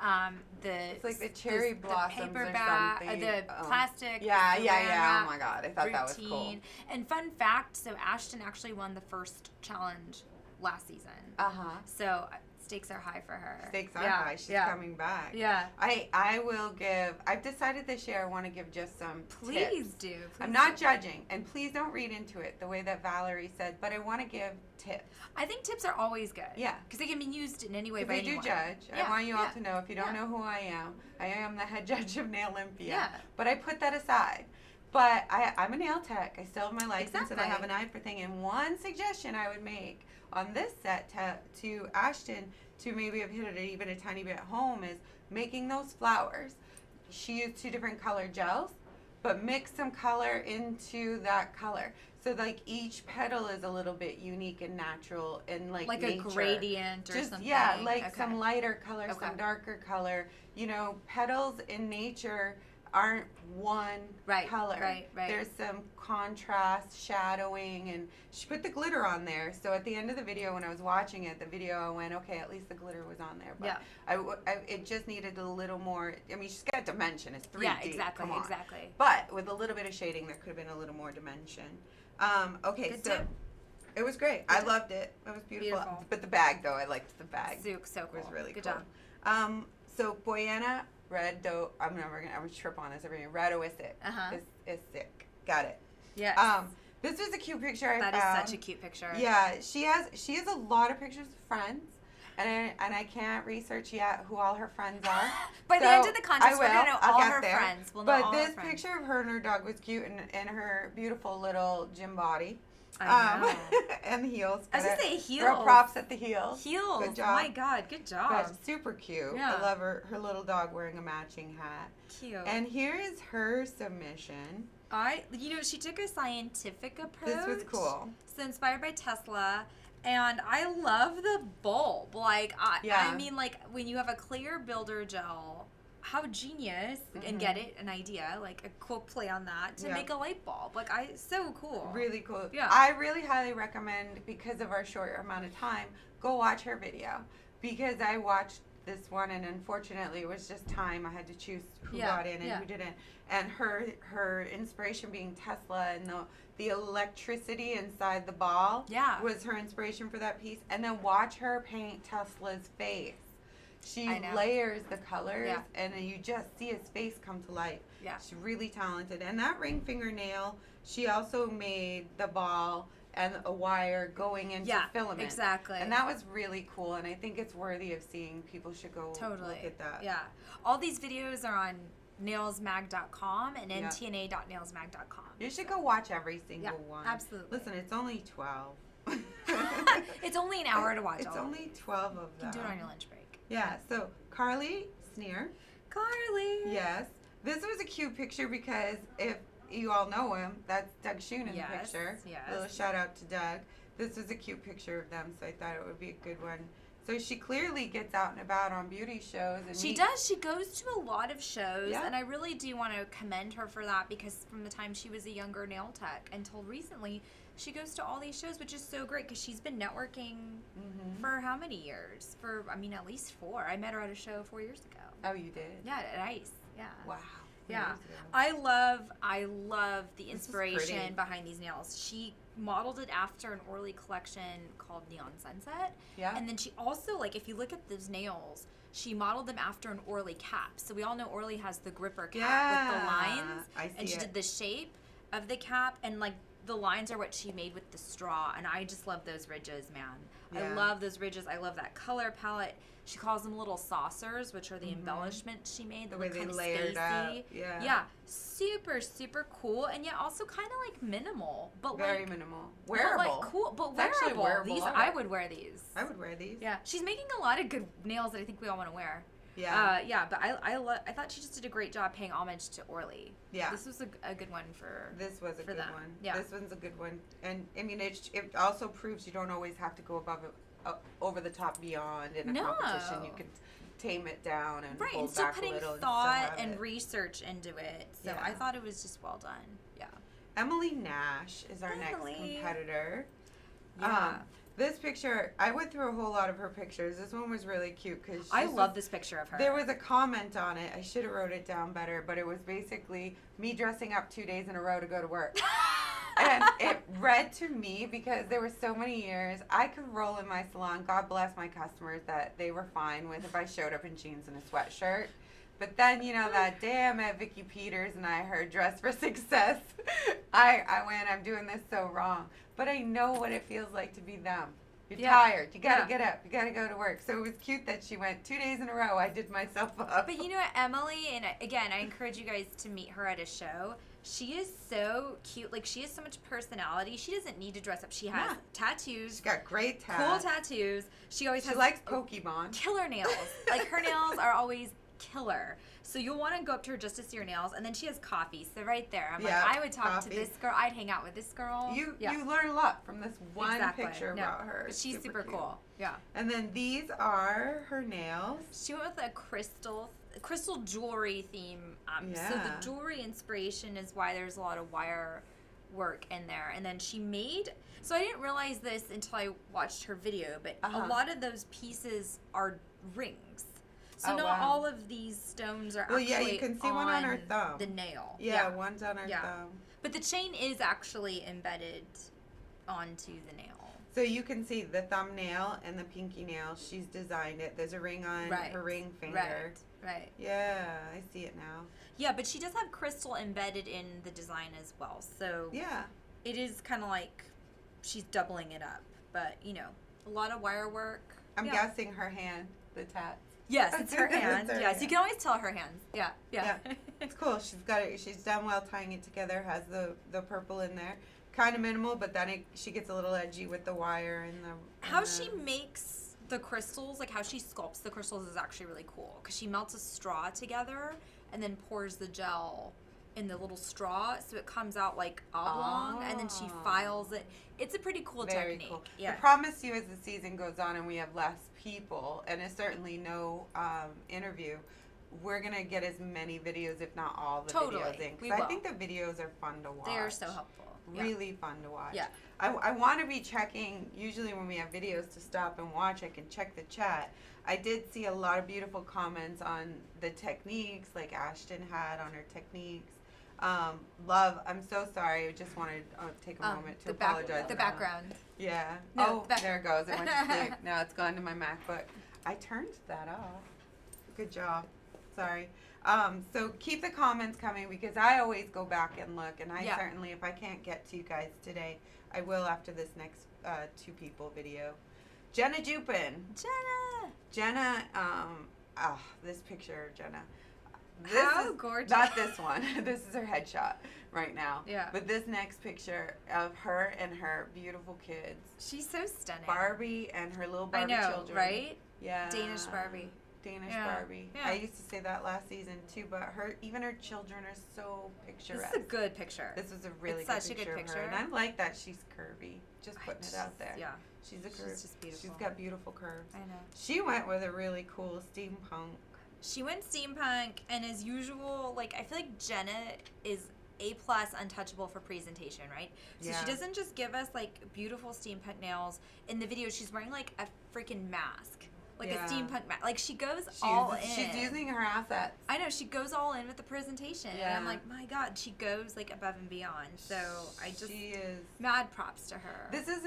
It's like the cherry blossoms paper or bag, something. the plastic. Yeah. wrap Oh my god, I thought that was cool. routine. And fun fact, so Ashton actually won the first challenge last season. So stakes are high for her. Stakes are high. She's coming back. Yeah. I will give. I've decided this year I want to give just some Please tips. do. I'm not judging, and please don't read into it the way that Valerie said, but I want to give tips. I think tips are always good. Yeah. Because they can be used in any way If by we anyone. do judge, Yeah, I want you all yeah, to know, if you don't know who I am the head judge of Nail Olympia. Yeah. But I put that aside. But I'm a nail tech. I still have my license and I have an eye for thing. And one suggestion I would make on this set to Ashton to maybe have hit it even a tiny bit home is making those flowers. She used 2 different color gels, but mix some color into that color. So like each petal is a little bit unique and natural and like nature. A gradient or something. Yeah, like some lighter color, some darker color. You know, petals in nature aren't one color. Right. There's some contrast, shadowing, and she put the glitter on there. So at the end of the video, when I was watching it, I went, okay, at least the glitter was on there. But it just needed a little more. I mean, she's got dimension. It's 3D. Yeah, exactly. Come on. Exactly. But with a little bit of shading, there could have been a little more dimension. Okay, Good so tip. it was great. I loved it. It was beautiful. But the bag, though, I liked the bag. So cool. It was really Good cool. job. So Boyana Red Doe, I'm gonna trip on this every day. Red Oasis is sick. Got it. Yes. This was a cute picture I found. That is such a cute picture. Yeah, she has a lot of pictures of friends, and I can't research yet who all her friends are. By the end of the contest, we're gonna know all her friends. We'll know all her friends. But this picture of her and her dog was cute, and her beautiful little gym body. And the heels. I was going to say heels. Throw props at the heels. Heels. Good job. Oh my God, good job. But super cute. Yeah. I love her little dog wearing a matching hat. Cute. And here is her submission. She took a scientific approach. This was cool. So inspired by Tesla. And I love the bulb. I mean, when you have a clear builder gel, how genius, and get it, an idea, like a cool play on that to make a light bulb. So cool. Really cool. Yeah. I really highly recommend, because of our short amount of time, go watch her video. Because I watched this one, and unfortunately it was just time. I had to choose who got in and who didn't. And her inspiration being Tesla and the electricity inside the ball was her inspiration for that piece. And then watch her paint Tesla's face. She layers the colors, and you just see his face come to life. Yeah. She's really talented. And that ring fingernail, she also made the ball and a wire going into filament. Exactly. And that was really cool, and I think it's worthy of seeing. People should go look at that. Yeah. All these videos are on nailsmag.com and ntna.nailsmag.com. You should go watch every single one. Absolutely. Listen, it's only 12. It's only an hour to watch It's only 12 of them. You can do it on your lunch break. Yeah, so Carly Sneer. Carly. Yes. This was a cute picture because if you all know him, that's Doug Schoon in the picture. Yes. A little shout out to Doug. This was a cute picture of them, so I thought it would be a good one. So she clearly gets out and about on beauty shows. And she does. She goes to a lot of shows, and I really do want to commend her for that, because from the time she was a younger nail tech until recently, she goes to all these shows, which is so great, because she's been networking for how many years? At least 4. I met her at a show 4 years ago. Oh, you did? Yeah, at ICE. Yeah. Wow. Yeah. I love the inspiration behind these nails. She modeled it after an Orly collection called Neon Sunset. Yeah. And then she also, if you look at those nails, she modeled them after an Orly cap. So we all know Orly has the gripper cap with the lines. And she did the shape of the cap, and the lines are what she made with the straw, and I just love those ridges, man. Yeah. I love those ridges. I love that color palette. She calls them little saucers, which are the embellishments she made. The way they layered up. Yeah. Yeah. Super, super cool, and yet also kind of minimal, but very minimal. Wearable. But cool, but it's wearable. Actually wearable. I would wear these. I would wear these. Yeah. She's making a lot of good nails that I think we all want to wear. Yeah. But I thought she just did a great job paying homage to Orly. Yeah. This was a good one for This was a good them. one. Yeah. This one's a good one. And I mean it also proves you don't always have to go above it, over the top beyond in a competition. You can tame it down and hold and still back putting a little thought and research into it. So I thought it was just well done. Yeah. Emily Nash is our next competitor. Yeah. This picture, I went through a whole lot of her pictures. This one was really cute because I love this picture of her. There was a comment on it. I should have wrote it down better, but it was basically me dressing up 2 days in a row to go to work. And it read to me, because there were so many years I could roll in my salon. God bless my customers that they were fine with if I showed up in jeans and a sweatshirt. But then, that day I met Vicki Peters and I heard Dress for Success. I went, I'm doing this so wrong. But I know what it feels like to be them. You're tired. You got to get up. You got to go to work. So it was cute that she went 2 days in a row. I did myself up. But you know what, Emily, and again, I encourage you guys to meet her at a show. She is so cute. Like, she has so much personality. She doesn't need to dress up. She has tattoos. She's got great tats. Cool tattoos. She likes Pokemon. Killer nails. Like, her nails are always killer. So you'll want to go up to her just to see her nails. And then she has coffee. So right there, I'm like, I would talk to this girl. I'd hang out with this girl. You learn a lot from this one picture about her. But she's super cool. Yeah. And then these are her nails. She went with a crystal jewelry theme. So the jewelry inspiration is why there's a lot of wire work in there. And then she made, so I didn't realize this until I watched her video, but a lot of those pieces are rings. So not all of these stones are actually you can see one on her thumb. The nail. Yeah, one's on her thumb. But the chain is actually embedded onto the nail. So you can see the thumbnail and the pinky nail. She's designed it. There's a ring on her ring finger. Right. Yeah, I see it now. Yeah, but she does have crystal embedded in the design as well. So it is kind of like she's doubling it up. But, you know, a lot of wire work. I'm guessing her hand, the tats. Yes, it's her hand. Yes, you can always tell her hands. Yeah. It's cool. She's got it. She's done well tying it together. Has the purple in there. Kind of minimal, but then she gets a little edgy with the wire and the. How she makes the crystals, like how she sculpts the crystals, is actually really cool. Because she melts a straw together and then pours the gel in the little straw, so it comes out like oblong, and then she files it. It's a pretty cool technique. Cool. Yeah. I promise you, as the season goes on and we have less people, and it's certainly no interview, we're gonna get as many videos, if not all, the videos in. Because I think the videos are fun to watch. They are so helpful. Really fun to watch. Yeah. I want to be checking, usually when we have videos to stop and watch, I can check the chat. I did see a lot of beautiful comments on the techniques, like Ashton had on her techniques. Love, I'm so sorry. I just wanted to take a moment to apologize. The background. Yeah. No, there it goes. It went to sleep. Now it's gone to my MacBook. I turned that off. Good job. Sorry. So keep the comments coming, because I always go back and look, and I certainly, if I can't get to you guys today, I will after this next 2 people video. Jenna Jupin. Jenna, this picture of Jenna. How gorgeous. Not this one. This is her headshot right now. Yeah. But this next picture of her and her beautiful kids. She's so stunning. Barbie and her little Barbie children. Right? Yeah. Danish Barbie. Barbie. Yeah. I used to say that last season too, but even her children are so picturesque. This is a good picture. This was a really good picture of her. And I like that she's curvy. Just putting it out there. Yeah. She's just beautiful. She's got beautiful curves. I know. She went with a really cool steampunk. She went steampunk, and as usual, like, I feel like Jenna is A+ untouchable for presentation, right? So she doesn't just give us like beautiful steampunk nails. In the video, she's wearing like a freaking mask. Like a steampunk mask. Like, she goes all in. She's using her assets. I know, she goes all in with the presentation. Yeah. And I'm like, my God, she goes like above and beyond. So she is mad props to her. This is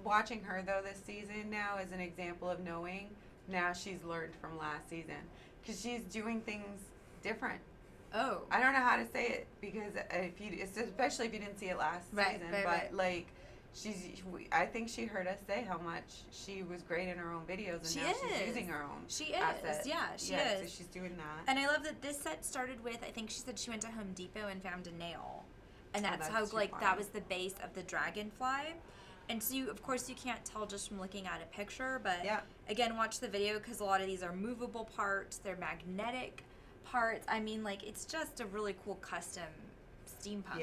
watching her though this season now is an example of knowing now she's learned from last season, because she's doing things different. Oh. I don't know how to say it, because especially if you didn't see it last season, but like. I think she heard us say how much she was great in her own videos, and now she's using her own. She assets. is, she is. So she's doing that. And I love that this set started with, I think she said she went to Home Depot and found a nail, and that's how that was the base of the dragonfly. And so of course you can't tell just from looking at a picture, but again, watch the video, because a lot of these are movable parts, they're magnetic parts. I mean, like, it's just a really cool custom steampunk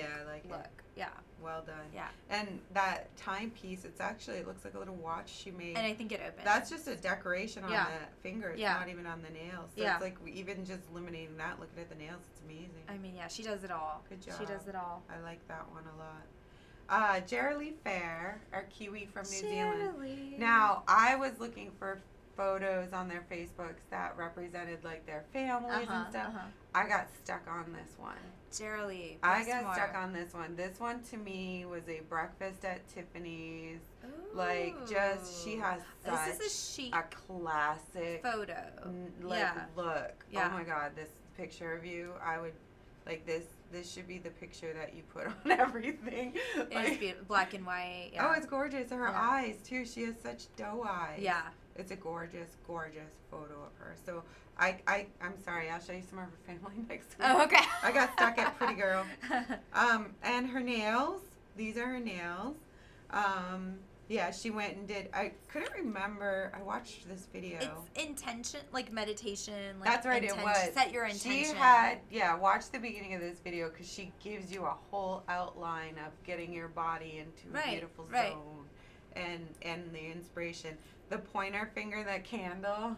look. Yeah. Well done. Yeah. And that timepiece, it looks like a little watch she made. And I think it opens. That's just a decoration on the finger. It's not even on the nails. So it's like even just eliminating that, looking at the nails, it's amazing. I mean, she does it all. Good job. She does it all. I like that one a lot. Jerry Fair, our Kiwi from New Zealand. Now, I was looking for photos on their Facebooks that represented like their families and stuff. I got stuck on this one. I got stuck on this one. This one to me was a breakfast at Tiffany's. Ooh. Like, she has such a classic photo. Look. Oh my God, this picture of you, I would like this. This should be the picture that you put on everything. It's beautiful. Black and white. Yeah. Oh, it's gorgeous. Her eyes too. She has such doe eyes. Yeah. It's a gorgeous, gorgeous photo of her. So I'm sorry, I'll show you some of her family next week. Oh, okay. I got stuck at Pretty Girl. And her nails. These are her nails. Yeah, she went and did. I couldn't remember. I watched this video. It's intention, like meditation. Like that's right, it was. Set your intention. She watch the beginning of this video because she gives you a whole outline of getting your body into a beautiful zone and the inspiration. The pointer finger, that candle,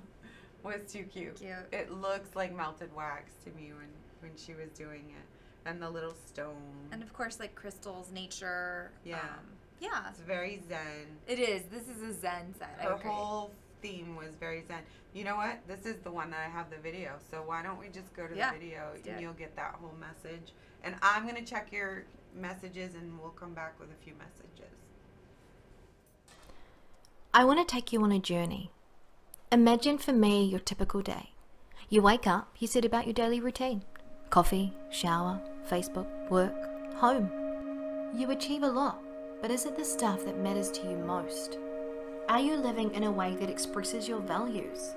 was too cute. It looks like melted wax to me when she was doing it. And the little stone. And of course, like crystals, nature. Yeah. Yeah. It's very zen. It is. This is a zen set. Her whole theme was very zen. You know what? This is the one that I have the video. So why don't we just go to the video and you'll get that whole message. And I'm going to check your messages and we'll come back with a few messages. I want to take you on a journey. Imagine for me your typical day. You wake up, you set about your daily routine. Coffee, shower, Facebook, work, home. You achieve a lot. But is it the stuff that matters to you most? Are you living in a way that expresses your values?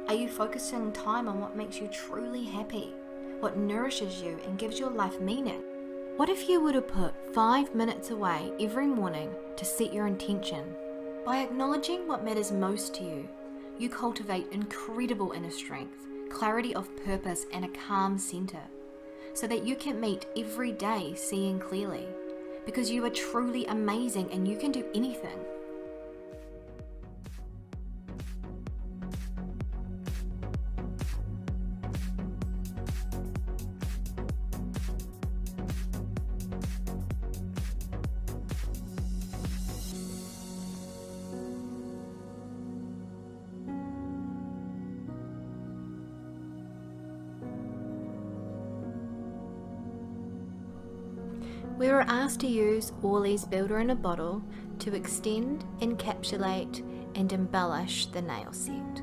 Are you focusing time on what makes you truly happy? What nourishes you and gives your life meaning? What if you were to put 5 minutes away every morning to set your intention? By acknowledging what matters most to you, you cultivate incredible inner strength, clarity of purpose, and a calm center, so that you can meet every day seeing clearly. Because you are truly amazing and you can do anything. We were asked to use Orly's Builder in a Bottle to extend, encapsulate, and embellish the nail set.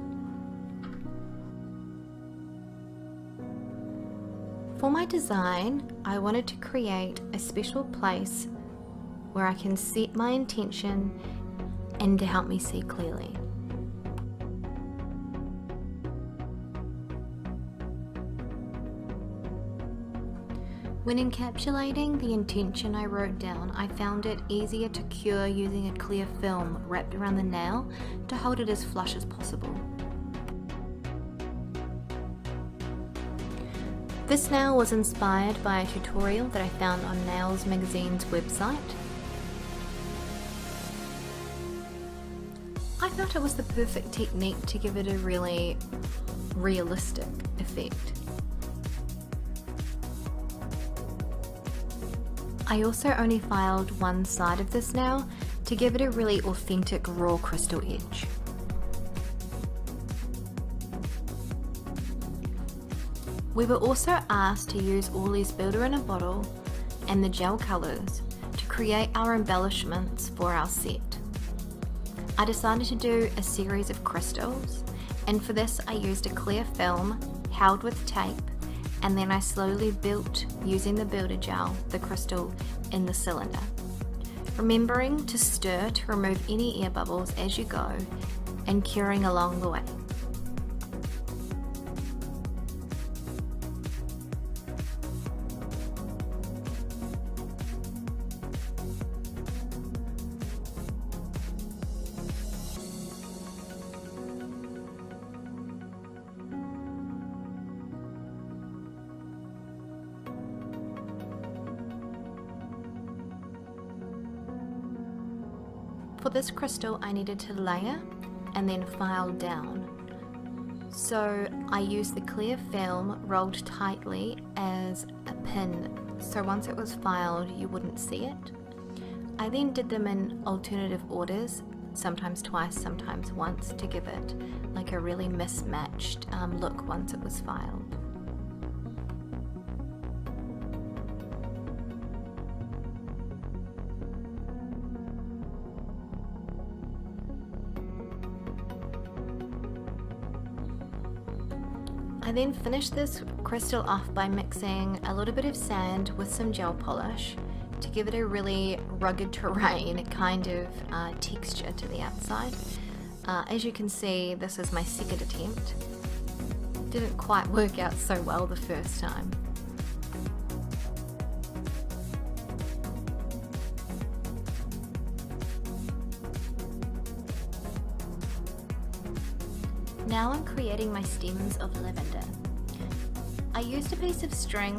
For my design, I wanted to create a special place where I can set my intention and to help me see clearly. When encapsulating the intention I wrote down, I found it easier to cure using a clear film wrapped around the nail to hold it as flush as possible. This nail was inspired by a tutorial that I found on Nails Magazine's website. I felt it was the perfect technique to give it a really realistic effect. I also only filed one side of this nail to give it a really authentic raw crystal edge. We were also asked to use Orly's Builder in a Bottle and the gel colours to create our embellishments for our set. I decided to do a series of crystals, and for this I used a clear film held with tape, and then I slowly built, using the builder gel, the crystal in the cylinder. Remembering to stir to remove any air bubbles as you go, and curing along the way. For this crystal I needed to layer and then file down. So I used the clear film rolled tightly as a pin, so once it was filed you wouldn't see it. I then did them in alternative orders, sometimes twice, sometimes once, to give it like a really mismatched look once it was filed. I then finished this crystal off by mixing a little bit of sand with some gel polish to give it a really rugged terrain kind of texture to the outside. As you can see, this is my second attempt. Didn't quite work out so well the first time. Now I'm creating my stems of lavender. I used a piece of string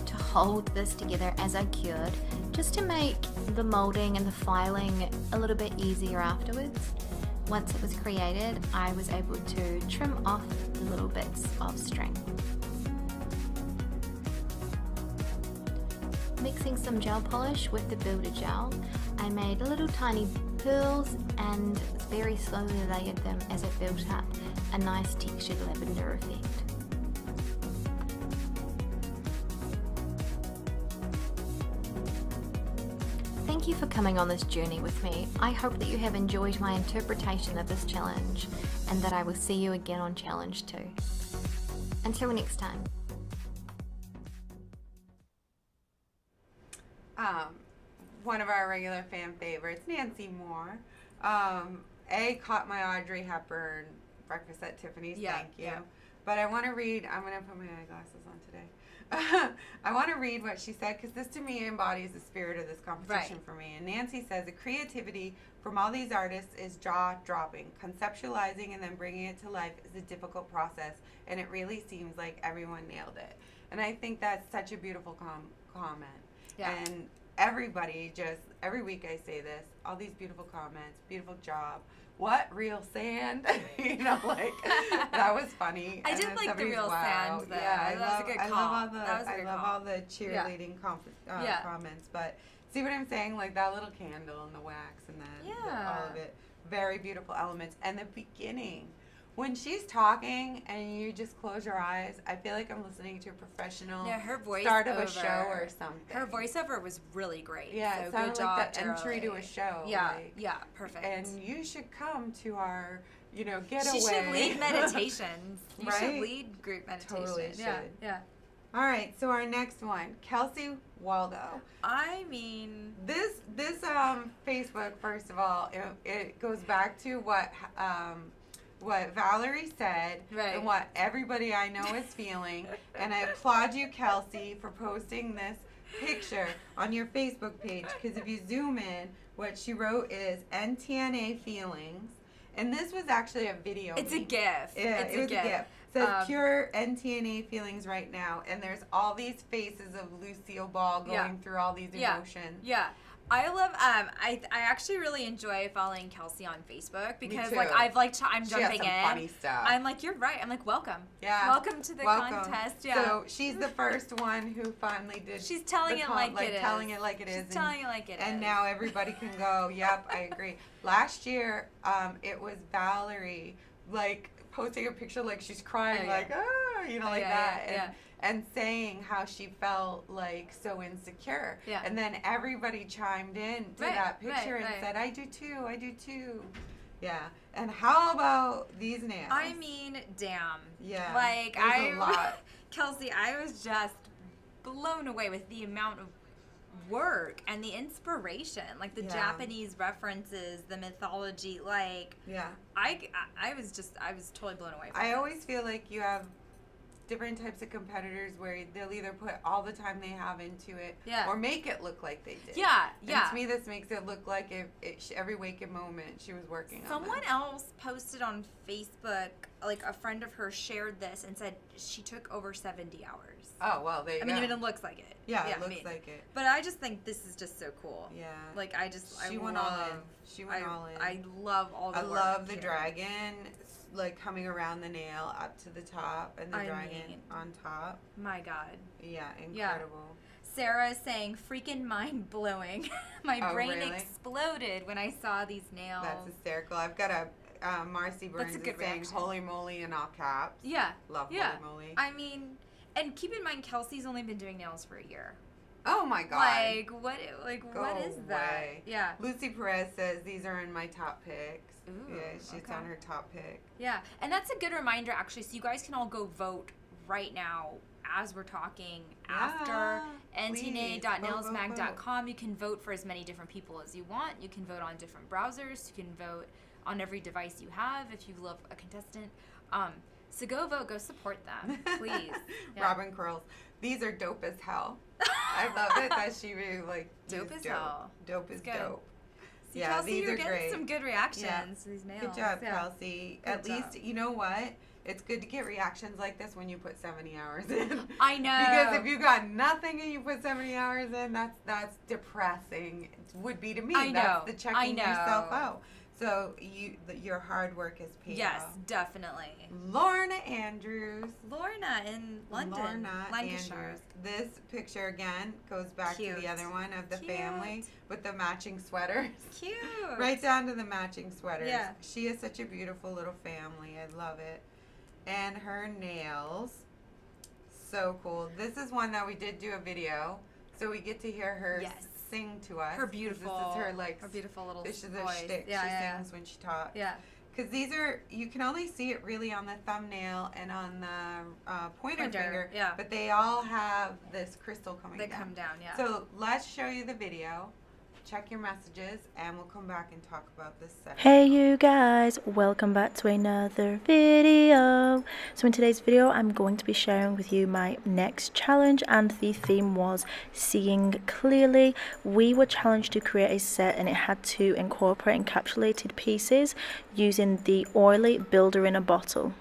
to hold this together as I cured, just to make the molding and the filing a little bit easier afterwards. Once it was created, I was able to trim off the little bits of string. Mixing some gel polish with the builder gel, I made little tiny pearls and very slowly layered them as it built up a nice textured lavender effect. Thank you for coming on this journey with me. I hope that you have enjoyed my interpretation of this challenge and that I will see you again on challenge 2. Until next time. One of our regular fan favorites, Nancy Moore. Caught my Audrey Hepburn Breakfast at Tiffany's. Thank you. Yeah. But I want to read, I'm going to put my eyeglasses on today. I want to read what she said, because this to me embodies the spirit of this competition for me. And Nancy says, the creativity from all these artists is jaw-dropping. Conceptualizing and then bringing it to life is a difficult process, and it really seems like everyone nailed it. And I think that's such a beautiful comment. Yeah. And everybody just, every week I say this, all these beautiful comments, beautiful job. What, real sand? You know, like, that was funny. I did like the real sand, though. Yeah, that was a good call. I love all the cheerleading comments, but see what I'm saying? Like, that little candle and the wax and all of it. Very beautiful elements. And the beginning, when she's talking and you just close your eyes, I feel like I'm listening to a professional start of a show or something. Her voiceover was really great. Yeah, so it sounded like the entry to a show. Yeah, like, perfect. And you should come to our, getaway. She should lead meditations. You should lead group meditations. Totally should. Yeah. All right, so our next one, Kelsey Waldo. I mean, this Facebook, first of all, it goes back to what Valerie said and what everybody I know is feeling. And I applaud you, Kelsey, for posting this picture on your Facebook page, because if you zoom in, what she wrote is NTNA feelings. And this was actually a video. It's a gift. Yeah, it was a gift. It says pure NTNA feelings right now. And there's all these faces of Lucille Ball going through all these emotions. Yeah. I love I actually really enjoy following Kelsey on Facebook, because I'm jumping in. Funny stuff. I'm like, you're right. I'm like, welcome. Yeah. Welcome to the contest. Yeah. So she's the first one who finally did. She's telling it like it is. Telling it like it is. She's telling it like it is. And now everybody can go, yep, I agree. Last year, it was Valerie, like, posting a picture like she's crying, like that. And saying how she felt like so insecure. Yeah. And then everybody chimed in to that picture and said, I do too. Yeah. And how about these nails? I mean, damn. Yeah. Like, a lot. Kelsey, I was just blown away with the amount of work and the inspiration, like the Japanese references, the mythology, like I was totally blown away. I always feel like you have different types of competitors where they'll either put all the time they have into it or make it look like they did. And to me, this makes it look like every waking moment she was working on it. Someone else posted on Facebook, like a friend of hers shared this and said she took over 70 hours. Oh, well, there you go. I mean, it looks like it. Yeah, it looks like it. But I just think this is just so cool. Yeah. Like, she went all in. She went all in. I love all the work. I love the dragon, like, coming around the nail up to the top, and the dragon on top. My God. Yeah, incredible. Yeah. Sarah is saying, freaking mind-blowing. My brain exploded when I saw these nails. That's hysterical. I've got a Marcy Burns is saying, holy moly, in all caps. Yeah. Love holy moly. I mean, and keep in mind, Kelsey's only been doing nails for a year. Oh my God. What is that? Yeah. Lucy Perez says, these are in my top picks. Ooh, yeah, she's on her top pick. Yeah, and that's a good reminder, actually, so you guys can all go vote right now as we're talking. After ntna.nailsmag.com, you can vote for as many different people as you want. You can vote on different browsers. You can vote on every device you have if you love a contestant. So go vote, go support them, please. Yeah. Robin Curls. These are dope as hell. I love it that she really like dope as hell. Dope is good. Dope. See, Yeah, Kelsey, these you're are getting great. some good reactions Yeah. to these nails. Good job, Yeah. Kelsey. Good At least, job. you know what? It's good to get reactions like this when you put 70 hours in. I know. Because if you got nothing and you put 70 hours in, that's depressing. It would be to me. I know. That's the checking I know. yourself out. So your hard work is paid Yes, off. definitely. Lorna Andrews. Lorna in London, Lorna Lancashire. Andrews. This picture again goes back to Cute. the other one of the Cute. family with the matching sweaters. Cute. Right down to the matching sweaters. Yeah. She is such a beautiful little family. I love it. And her nails. So cool. This is one that we did do a video. So we get to hear her Yes. sing to us. Her 'Cause beautiful, This is her like. her beautiful little This is voice. her shtick. Yeah, She yeah, sings when she talks. yeah. Because these are, you can only see it really on the thumbnail and on the pointer finger. Yeah. But they all have this crystal coming They down. come down, yeah. So let's show you the video. Check your messages, and we'll come back and talk about this section. Hey you guys, welcome back to another video. So in today's video I'm going to be sharing with you my next challenge, and the theme was seeing clearly. We were challenged to create a set and it had to incorporate encapsulated pieces using the oily builder in a bottle.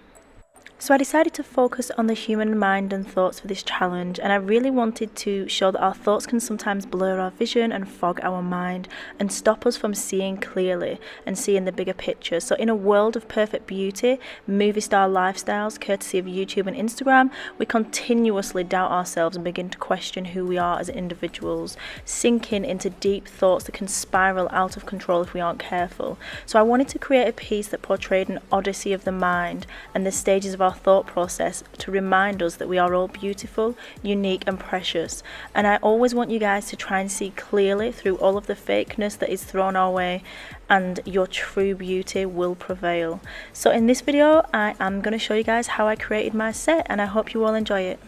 So I decided to focus on the human mind and thoughts for this challenge, and I really wanted to show that our thoughts can sometimes blur our vision and fog our mind and stop us from seeing clearly and seeing the bigger picture. So in a world of perfect beauty, movie star lifestyles, courtesy of YouTube and Instagram, we continuously doubt ourselves and begin to question who we are as individuals, sinking into deep thoughts that can spiral out of control if we aren't careful. So I wanted to create a piece that portrayed an odyssey of the mind and the stages of our thought process to remind us that we are all beautiful, unique and precious. And I always want you guys to try and see clearly through all of the fakeness that is thrown our way, and your true beauty will prevail. So in this video I am going to show you guys how I created my set, and I hope you all enjoy it.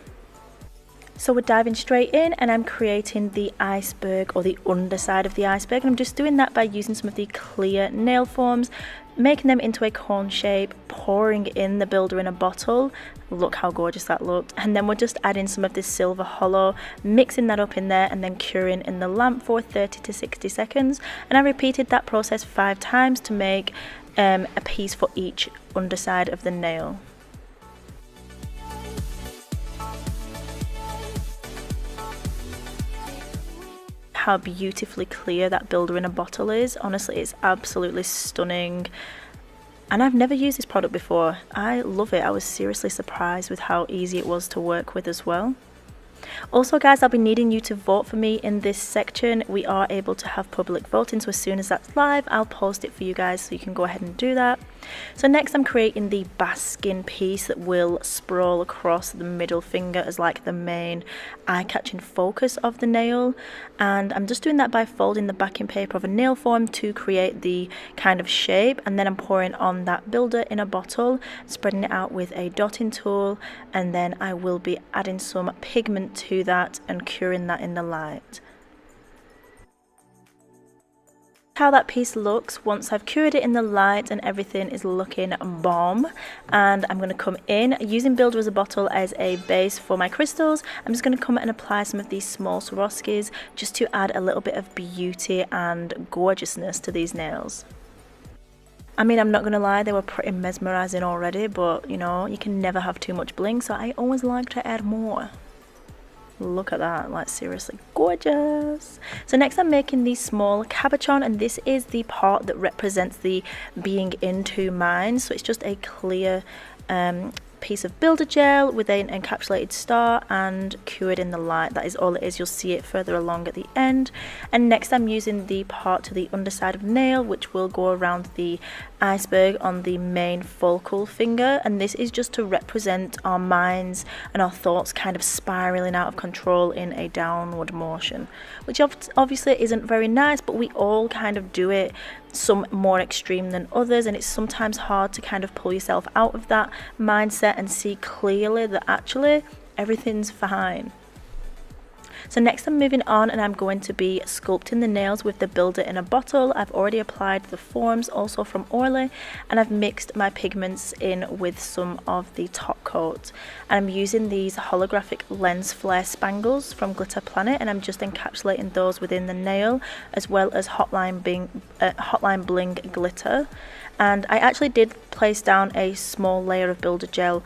So we're diving straight in, and I'm creating the iceberg, or the underside of the iceberg, and I'm just doing that by using some of the clear nail forms, making them into a cone shape, pouring in the builder in a bottle. Look how gorgeous that looked. And then we're just adding some of this silver hollow, mixing that up in there, and then curing in the lamp for 30 to 60 seconds. And I repeated that process 5 times to make a piece for each underside of the nail. How beautifully clear that builder in a bottle is. Honestly, it's absolutely stunning, and I've never used this product before. I love it. I was seriously surprised with how easy it was to work with as well. Also guys, I'll be needing you to vote for me in this section. We are able to have public voting, so as soon as that's live I'll post it for you guys, so you can go ahead and do that. So next I'm creating the basking piece that will sprawl across the middle finger as like the main eye-catching focus of the nail, and I'm just doing that by folding the backing paper of a nail form to create the kind of shape, and then I'm pouring on that builder in a bottle, spreading it out with a dotting tool, and then I will be adding some pigment to that and curing that in the light. How that piece looks once I've cured it in the light and everything is looking bomb. And I'm going to come in using builder as a bottle as a base for my crystals. I'm just going to come and apply some of these small Swarovskis just to add a little bit of beauty and gorgeousness to these nails. I mean, I'm not going to lie, they were pretty mesmerizing already, but you know, you can never have too much bling, so I always like to add more. Look at that, like seriously gorgeous. So next I'm making the small cabochon, and this is the part that represents the being into mind. So it's just a clear piece of builder gel with an encapsulated star and cured in the light. That is all it is. You'll see it further along at the end. And next I'm using the part to the underside of the nail, which will go around the iceberg on the main focal finger, and this is just to represent our minds and our thoughts kind of spiraling out of control in a downward motion, which obviously isn't very nice, but we all kind of do it, some more extreme than others, and it's sometimes hard to kind of pull yourself out of that mindset and see clearly that actually everything's fine. So next I'm moving on and I'm going to be sculpting the nails with the builder in a bottle. I've already applied the forms also from Orly, and I've mixed my pigments in with some of the top coat. And I'm using these holographic lens flare spangles from Glitter Planet, and I'm just encapsulating those within the nail, as well as Hotline Bling glitter. And I actually did place down a small layer of builder gel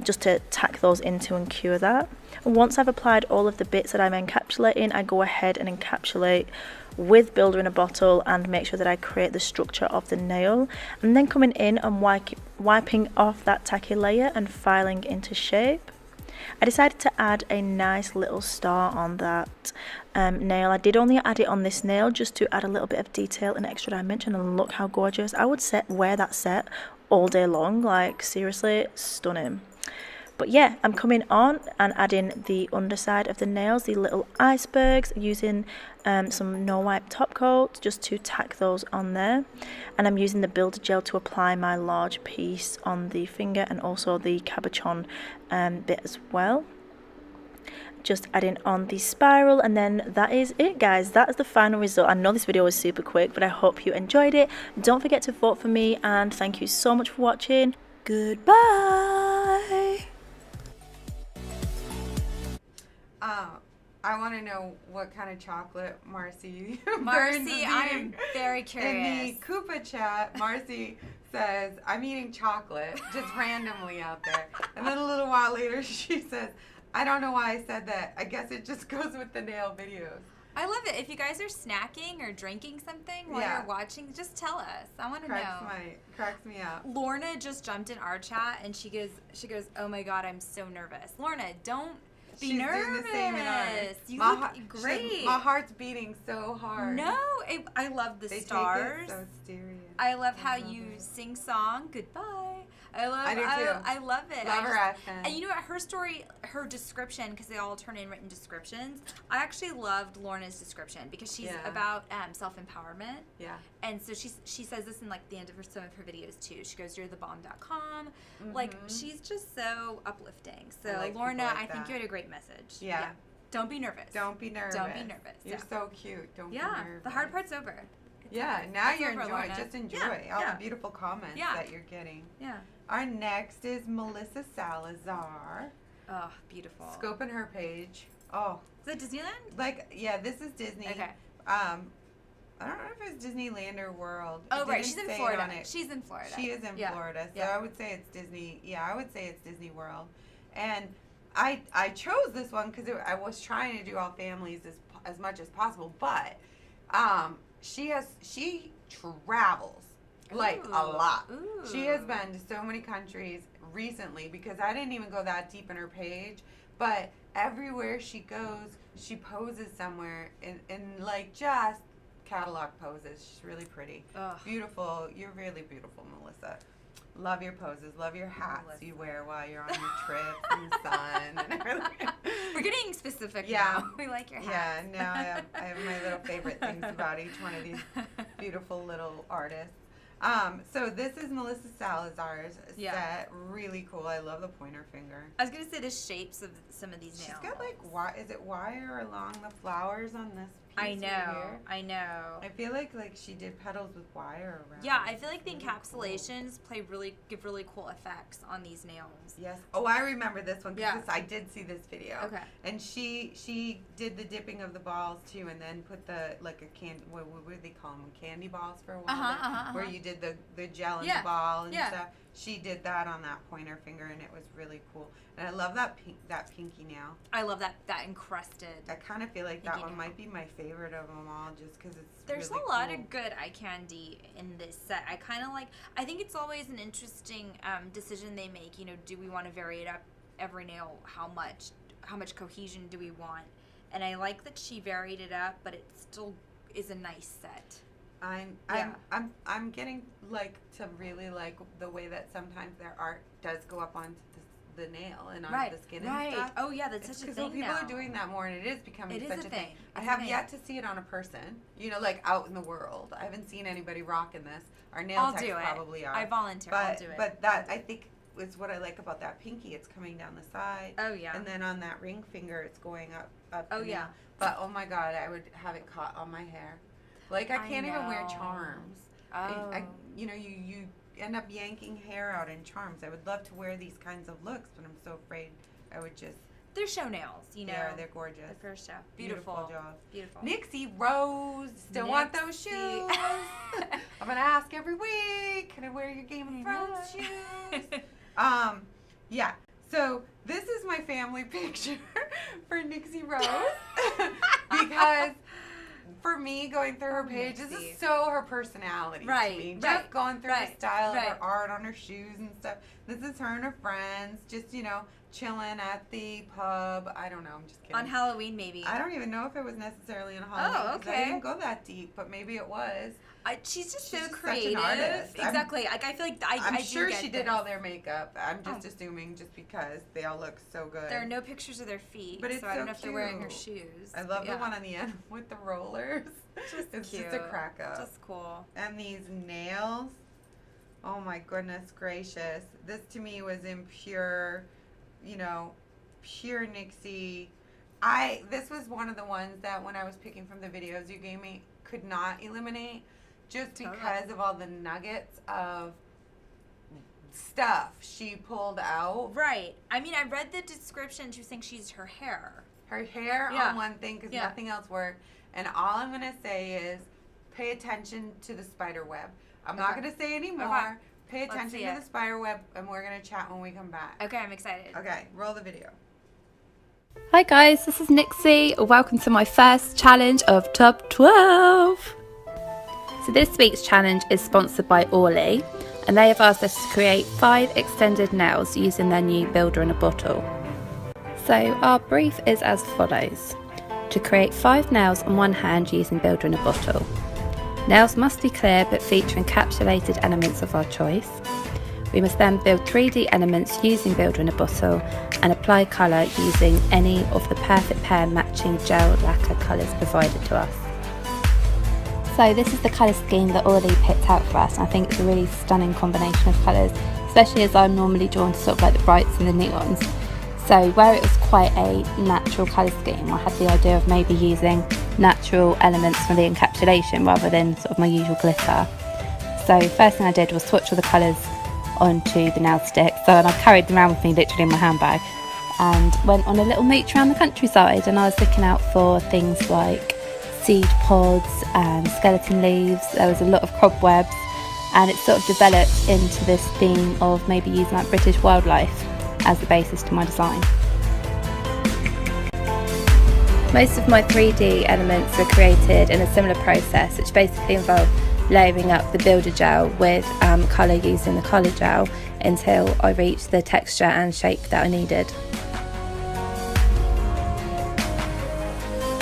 just to tack those into and cure that. And once I've applied all of the bits that I'm encapsulating, I go ahead and encapsulate with builder in a bottle and make sure that I create the structure of the nail, and then coming in and wiping off that tacky layer and filing into shape. I decided to add a nice little star on that nail. I did only add it on this nail just to add a little bit of detail and extra dimension, and look how gorgeous. I would wear that set all day long, like seriously stunning. But yeah, I'm coming on and adding the underside of the nails, the little icebergs, using some no wipe top coat just to tack those on there. And I'm using the builder gel to apply my large piece on the finger and also the cabochon bit as well. Just adding on the spiral, and then that is it, guys. That is the final result. I know this video was super quick, but I hope you enjoyed it. Don't forget to vote for me, and thank you so much for watching. Goodbye. I want to know what kind of chocolate Marcy Marcy, I am very curious. In the KUPA chat, Marcy says, I'm eating chocolate, just randomly out there. And then a little while later, she says, I don't know why I said that. I guess it just goes with the nail videos. I love it. If you guys are snacking or drinking something while you're watching, just tell us. I want to know. Cracks me up. Lorna just jumped in our chat and she goes, oh my God, I'm so nervous. Lorna, don't be nervous. Doing the same in ours. You look great. My heart's beating so hard. No, I love the stars. Take it so serious. I love how you sing song. Goodbye. I do too. I love it. Love her accent. And you know what? Her story, her description, because they all turn in written descriptions. I actually loved Lorna's description because she's about self-empowerment. Yeah. And so she says this in like the end of some of her videos too. She goes, "You're the bomb.com." Like she's just so uplifting. So like Lorna, I think you had a great message. Yeah. Don't be nervous. Don't be nervous. Don't be nervous. You're so cute. Don't be nervous. The hard part's over. Now you're enjoying. Just enjoy all the beautiful comments that you're getting. Yeah. Our next is Melissa Salazar. Oh, beautiful. Scoping her page. Oh. Is it Disneyland? Like, yeah, this is Disney. Okay. I don't know if it's Disneyland or World. Oh, right. She's in Florida. She's in Florida. She is in Florida. So I would say it's Disney. Yeah, I would say it's Disney World. And I chose this one because I was trying to do all families as much as possible. But she travels. Like a lot. Ooh. She has been to so many countries recently because I didn't even go that deep in her page, but everywhere she goes, she poses somewhere in like just catalog poses. She's really pretty. Ugh. Beautiful. You're really beautiful, Melissa. Love your poses. Love your hats you wear while you're on your trips in the sun and everything. We're getting specific now. We like your hats. Yeah, now I have my little favorite things about each one of these beautiful little artists. So this is Melissa Salazar's set. Really cool. I love the pointer finger. I was gonna say the shapes of some of these nails. She's got like is it wire along the flowers on this piece? I know. Here? I know. I feel like she did petals with wire around. Yeah, I feel like the encapsulations give really cool effects on these nails. Yes. Oh, I remember this one because I did see this video. Okay. And she did the dipping of the balls too, and then put the like a candy. What do they call them? Candy balls for a while. Where you did the gel in the ball and stuff. She did that on that pointer finger, and it was really cool. And I love that pinky nail. I love that encrusted. I kind of feel like that one might be my favorite of them all, just because it's. There's really a lot of good eye candy in this set. I think it's always an interesting decision they make. You know, do we want to vary it up every nail? How much cohesion do we want? And I like that she varied it up, but it still is a nice set. I'm getting to really like the way that sometimes their art does go up onto the nail and onto the skin and stuff. Oh yeah, that's such a thing people now. are doing that more, and it is becoming such a thing. I have yet to see it on a person. You know, like out in the world. I haven't seen anybody rocking this. Our nail techs probably are. I volunteer. But I'll do it. But that I think is what I like about that pinky. It's coming down the side. Oh, yeah. And then on that ring finger, it's going up. Oh, yeah. But, oh, my God, I would have it caught on my hair. Like, I can't even wear charms. Oh. You end up yanking hair out in charms. I would love to wear these kinds of looks, but I'm so afraid I would just... They're show nails, Yeah, they're gorgeous. The first show. Beautiful job. Beautiful. Nixie Rose, still want those shoes. I'm going to ask every week, can I wear your Game of Thrones shoes? Yeah, so this is my family picture for Nixie Rose because for me, going through her page, this is so her personality to me. Just going through the style of her art on her shoes and stuff. This is her and her friends, just, chilling at the pub. I don't know, I'm just kidding. On Halloween, maybe. I don't even know if it was necessarily on Halloween. Oh, okay. I didn't go that deep, but maybe it was. She's just so such creative. an artist. Exactly. I feel like I'm sure she did all their makeup. I'm just assuming just because they all look so good. There are no pictures of their feet, but it's so I don't know if they're wearing her shoes. I love the one on the end with the rollers. It's cute. just a crack up. Just cool. And these nails. Oh my goodness gracious. This to me was in pure, pure Nixie. This was one of the ones that when I was picking from the videos you gave me could not eliminate just because of all the nuggets of stuff she pulled out. Right. I mean, I read the description. She was saying she's her hair. Her hair on one thing because nothing else worked. And all I'm going to say is pay attention to the spider web. I'm not going to say any more. Pay attention to the spider web, and we're going to chat when we come back. Okay, I'm excited. Okay, roll the video. Hi guys, this is Nixie. Welcome to my first challenge of Top 12. So this week's challenge is sponsored by Orly, and they have asked us to create 5 extended nails using their new builder in a bottle. So our brief is as follows. To create 5 nails on one hand using builder in a bottle. Nails must be clear but feature encapsulated elements of our choice. We must then build 3D elements using builder in a bottle and apply colour using any of the perfect pair matching gel lacquer colours provided to us. So this is the colour scheme that Orly picked out for us, and I think it's a really stunning combination of colours, especially as I'm normally drawn to sort of like the brights and the neons. So where it was quite a natural colour scheme, I had the idea of maybe using natural elements for the encapsulation rather than sort of my usual glitter. So first thing I did was swatch all the colours onto the nail stick, and I carried them around with me literally in my handbag and went on a little mooch around the countryside, and I was looking out for things like seed pods and skeleton leaves. There was a lot of cobwebs, and it sort of developed into this theme of maybe using like British wildlife as the basis to my design. Most of my 3D elements were created in a similar process, which basically involved layering up the builder gel with colour using the colour gel until I reached the texture and shape that I needed.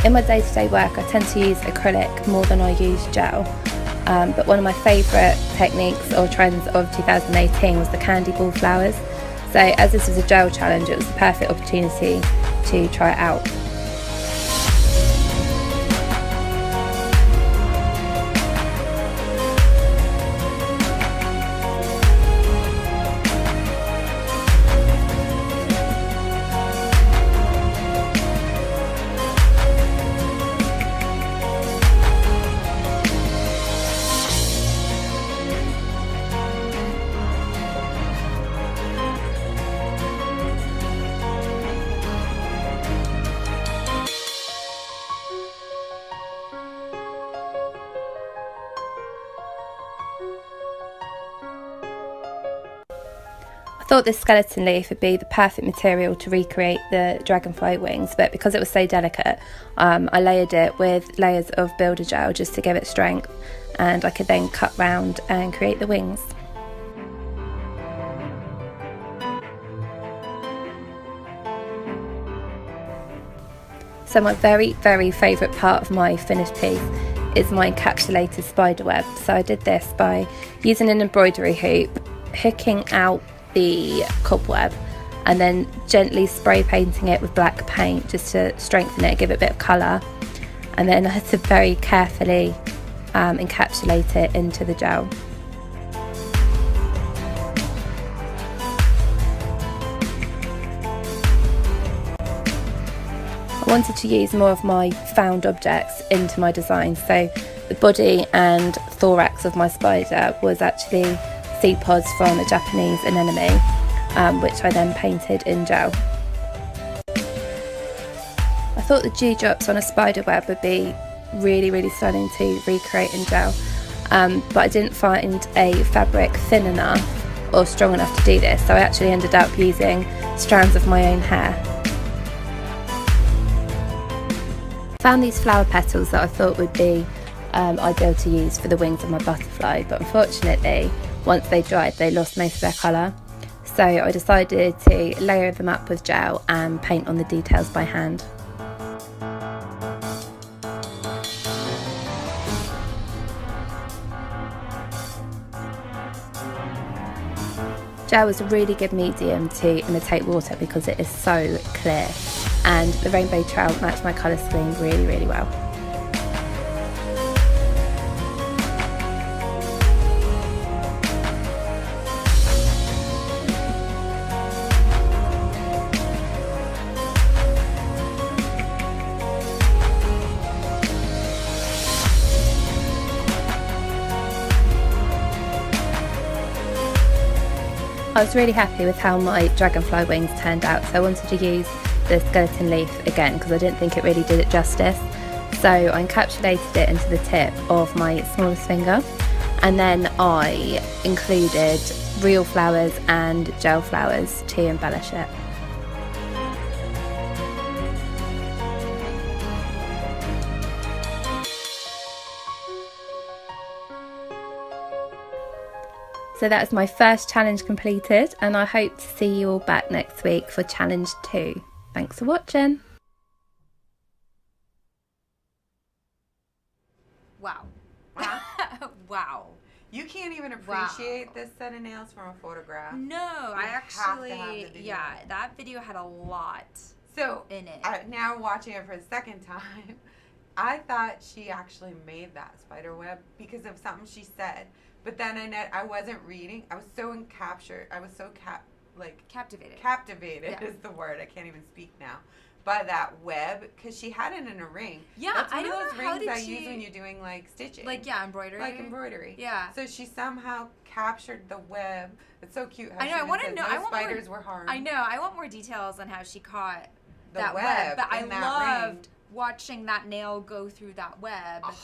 In my day-to-day work I tend to use acrylic more than I use gel, but one of my favourite techniques or trends of 2018 was the candy ball flowers. So as this was a gel challenge, it was the perfect opportunity to try it out. I thought this skeleton leaf would be the perfect material to recreate the dragonfly wings, but because it was so delicate, I layered it with layers of builder gel just to give it strength, and I could then cut round and create the wings. So my very, very favourite part of my finished piece is my encapsulated spider web. So I did this by using an embroidery hoop, hooking out the cobweb and then gently spray painting it with black paint just to strengthen it, give it a bit of colour, and then I had to very carefully encapsulate it into the gel. wanted to use more of my found objects into my design. So the body and thorax of my spider was actually seed pods from a Japanese anemone, which I then painted in gel. I thought the dewdrops on a spider web would be really stunning to recreate in gel, but I didn't find a fabric thin enough or strong enough to do this, so I actually ended up using strands of my own hair. Found these flower petals that I thought would be ideal to use for the wings of my butterfly, but unfortunately once they dried they lost most of their colour, so I decided to layer them up with gel and paint on the details by hand. Gel was a really good medium to imitate water because it is so clear, and the rainbow trout matched my colour scheme really well. I was really happy with how my dragonfly wings turned out, so I wanted to use the skeleton leaf again because I didn't think it really did it justice. So I encapsulated it into the tip of my smallest finger, and then I included real flowers and gel flowers to embellish it. So that is my first challenge completed, and I hope to see you all back next week for challenge 2. Thanks for watching. Wow. Wow. You can't even appreciate this set of nails from a photograph. No, I actually, yeah, that video had a lot in it. Now watching it for the second time, I thought she actually made that spider web because of something she said. But then I wasn't reading. I was so captivated. Captivated is the word. I can't even speak now. By that web, because she had it in a ring. Yeah, that's one I don't of those know rings I use when you're doing like stitching. Embroidery. Like embroidery. Yeah. So she somehow captured the web. It's so cute. How I know. I want to know. No spiders were harmed. I know. I want more details on how she caught that web. But I loved watching that nail go through that web. Oh.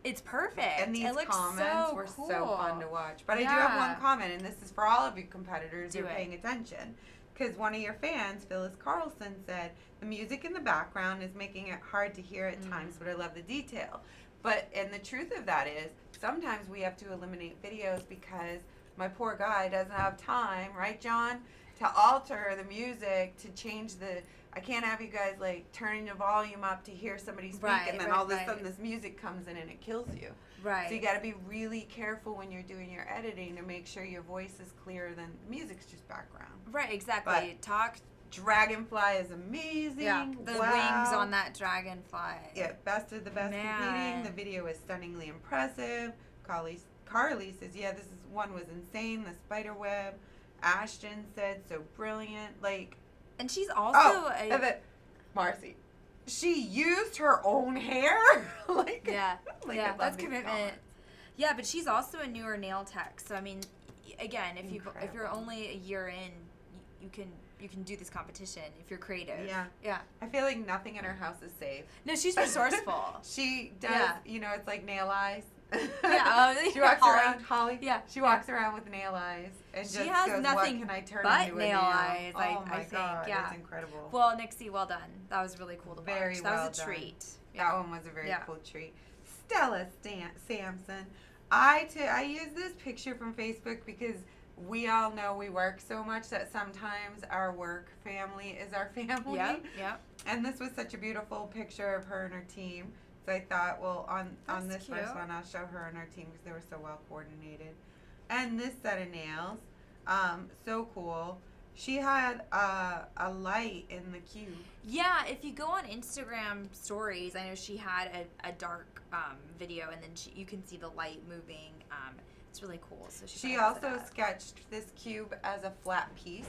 It's perfect. And these comments were so fun to watch. But I do have one comment, and this is for all of you competitors who are paying attention. Because one of your fans, Phyllis Carlson, said, the music in the background is making it hard to hear at times, but I love the detail. And the truth of that is, sometimes we have to eliminate videos because my poor guy doesn't have time, right, John, to alter the music, to change I can't have you guys like turning the volume up to hear somebody speak, and then all of a sudden this music comes in and it kills you. Right. So you got to be really careful when you're doing your editing to make sure your voice is clearer than the music's just background. Right, exactly. Dragonfly is amazing. Yeah, the wings on that dragonfly. Yeah, best of the best competing. The video is stunningly impressive. Carly says, yeah, this one was insane. The spider web. Ashton said, so brilliant. And she's also Marcy. She used her own hair. That's commitment. Yeah, but she's also a newer nail tech. So I mean, again, if you're only a year in, you can do this competition if you're creative. Yeah. I feel like nothing in her house is safe. No, she's resourceful. She does. It's like nail eyes. She walks around. Holly. Yeah. She walks around with nail eyes and she just has goes, nothing what can I turn but into nail a nail? eyes. Oh I think. God, yeah, that's incredible. Well, Nixie, well done. That was really cool to watch. Very well That was a done. treat. That one was a very cool treat. Stella Sampson. I use this picture from Facebook because we all know we work so much that sometimes our work family is our family. Yep. And this was such a beautiful picture of her and her team. So I thought, well, on this first one, I'll show her and her team because they were so well coordinated. And this set of nails, so cool. She had a light in the cube. Yeah, if you go on Instagram stories, I know she had a dark video, and then you can see the light moving. It's really cool. So she also sketched this cube as a flat piece,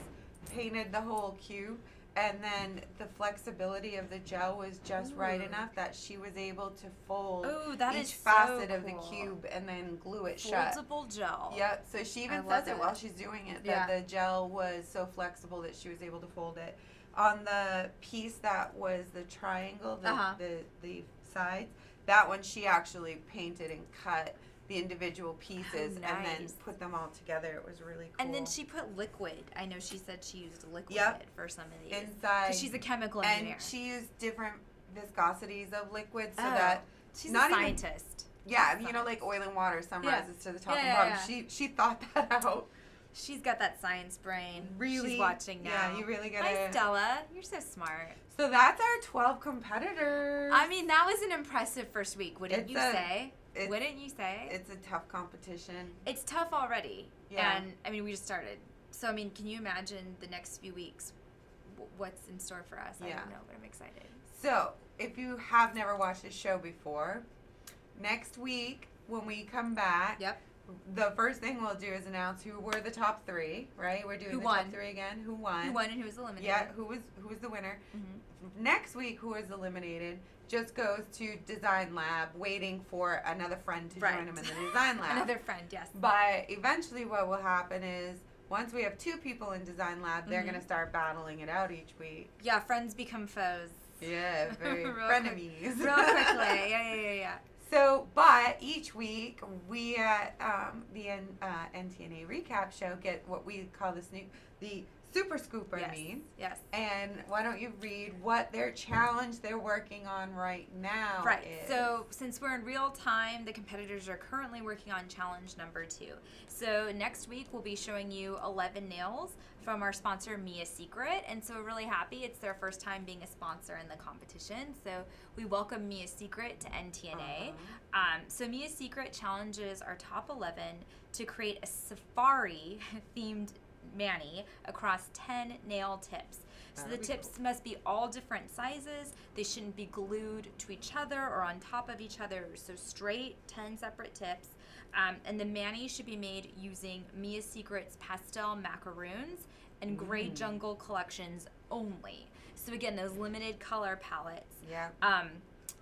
painted the whole cube, And then the flexibility of the gel was just right enough that she was able to fold each facet of the cube and then glue it shut. Foldable gel. Yep. So she even says it while she's doing it, that the gel was so flexible that she was able to fold it. On the piece that was the triangle, the sides, that one she actually painted and cut the individual pieces and then put them all together. It was really cool. And then she put liquid. I know she said she used liquid for some of these. Inside. 'Cause she's a chemical engineer. And she used different viscosities of liquid so that she's a scientist. You know, like oil and water, some rises to the top and bottom. She thought that out. She's got that science brain. Really? She's watching now. Yeah, you really got Hi, Stella. You're so smart. So that's our 12 competitors. I mean, that was an impressive first week, wouldn't you say? Wouldn't you say? It's a tough competition. It's tough already. Yeah. And, I mean, we just started. So, I mean, can you imagine the next few weeks, what's in store for us? I don't know, but I'm excited. So, if you have never watched this show before, next week, when we come back, the first thing we'll do is announce who were the top 3, right? We're doing top 3 again. Who won? Who won and who was eliminated. Yeah, who was the winner. Mm-hmm. Next week, who was eliminated just goes to Design Lab, waiting for another friend to join him in the Design Lab. Another friend, yes. But eventually what will happen is, once we have 2 people in Design Lab, they're going to start battling it out each week. Yeah, friends become foes. Yeah, very frenemies. Real quickly. Yeah. So, but each week, we at the NTNA Recap Show get what we call the Super Scooper, Yes. And why don't you read what their challenge they're working on right now is? So since we're in real time, the competitors are currently working on challenge number 2. So next week we'll be showing you 11 nails from our sponsor Mia Secret, and so we're really happy. It's their first time being a sponsor in the competition. So we welcome Mia Secret to NTNA. So Mia Secret challenges our top 11 to create a safari themed mani across 10 nail tips. So the tips must be all different sizes. They shouldn't be glued to each other or on top of each other. So straight 10 separate tips. And the mani should be made using Mia Secret's pastel macaroons and Grey Jungle collections only. So again, those limited color palettes. Yeah.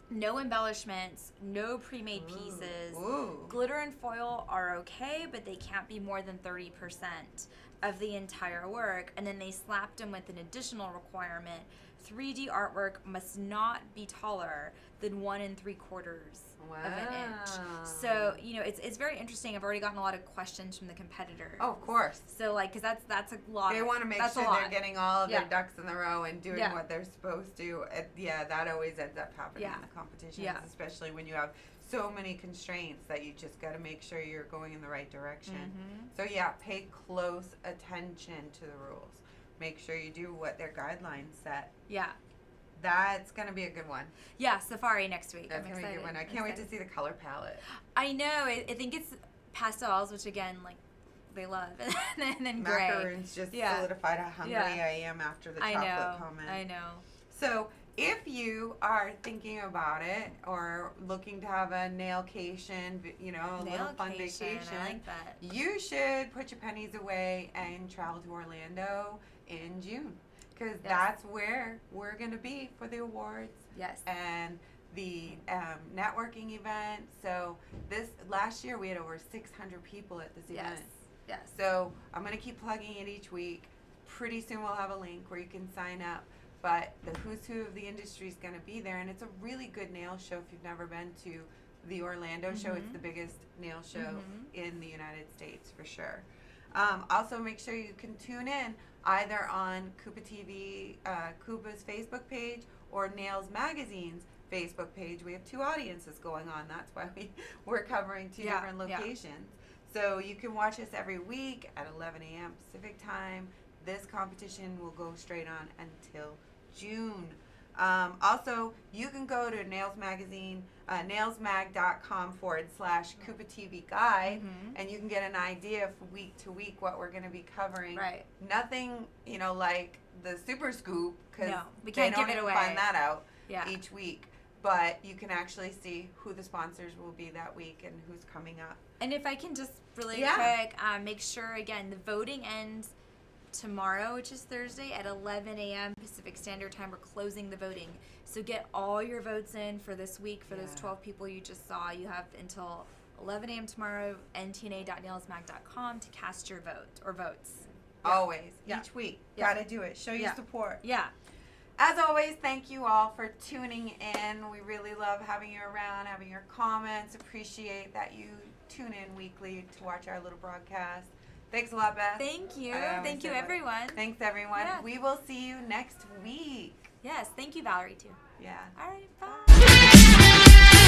No embellishments, no pre-made pieces. Glitter and foil are okay, but they can't be more than 30% of the entire work. And then they slapped them with an additional requirement. 3D artwork must not be taller than 1 3/4 of an inch. So, you know, it's very interesting. I've already gotten a lot of questions from the competitors. Oh, of course. So, like, because that's a lot. They want to make sure they're getting all of their ducks in a row and doing what they're supposed to. That always ends up happening in the competitions, especially when you have so many constraints that you just got to make sure you're going in the right direction. So, pay close attention to the rules. Make sure you do what their guidelines set. Yeah. That's going to be a good one. Yeah, Safari next week. That's going to be a good one. I can't wait to see the color palette. I know. I think it's pastels, which again, like, they love. and then gray. Macaroons just solidified how hungry I am after the chocolate comment. I know. So, if you are thinking about it or looking to have a nailcation, you know, a little fun vacation, I like that. You should put your pennies away and travel to Orlando in June. Because that's where we're going to be for the awards. Yes. And the networking event. So last year we had over 600 people at this event. Yes. So I'm going to keep plugging it each week. Pretty soon we'll have a link where you can sign up. But the who's who of the industry is going to be there. And it's a really good nail show if you've never been to the Orlando show. It's the biggest nail show in the United States for sure. Also, make sure you can tune in either on KUPA TV, KUPA's Facebook page, or Nails Magazine's Facebook page. We have 2 audiences going on. That's why we're covering 2 different locations. So you can watch us every week at 11 a.m. Pacific time. This competition will go straight on until June. Also, you can go to Nails Magazine, nailsmag.com/KUPA TV guide, and you can get an idea from week to week what we're going to be covering. Right. Nothing, you know, like the Super Scoop, because we can't they don't give it even away. find that out each week. But you can actually see who the sponsors will be that week and who's coming up. And if I can just really quick make sure, again, the voting ends tomorrow, which is Thursday, at 11 a.m. Pacific Standard Time. We're closing the voting. So get all your votes in for this week for those 12 people you just saw. You have until 11 a.m. tomorrow, ntna.nailsmag.com to cast your vote or votes. Always. Yeah. Each week. Yeah. Gotta do it. Show your support. Yeah. As always, thank you all for tuning in. We really love having you around, having your comments. Appreciate that you tune in weekly to watch our little broadcast. Thanks a lot, Beth. Thank you. Thank you, everyone. Thanks, everyone. Yeah. We will see you next week. Yes. Thank you, Valerie, too. Yeah. All right. Bye.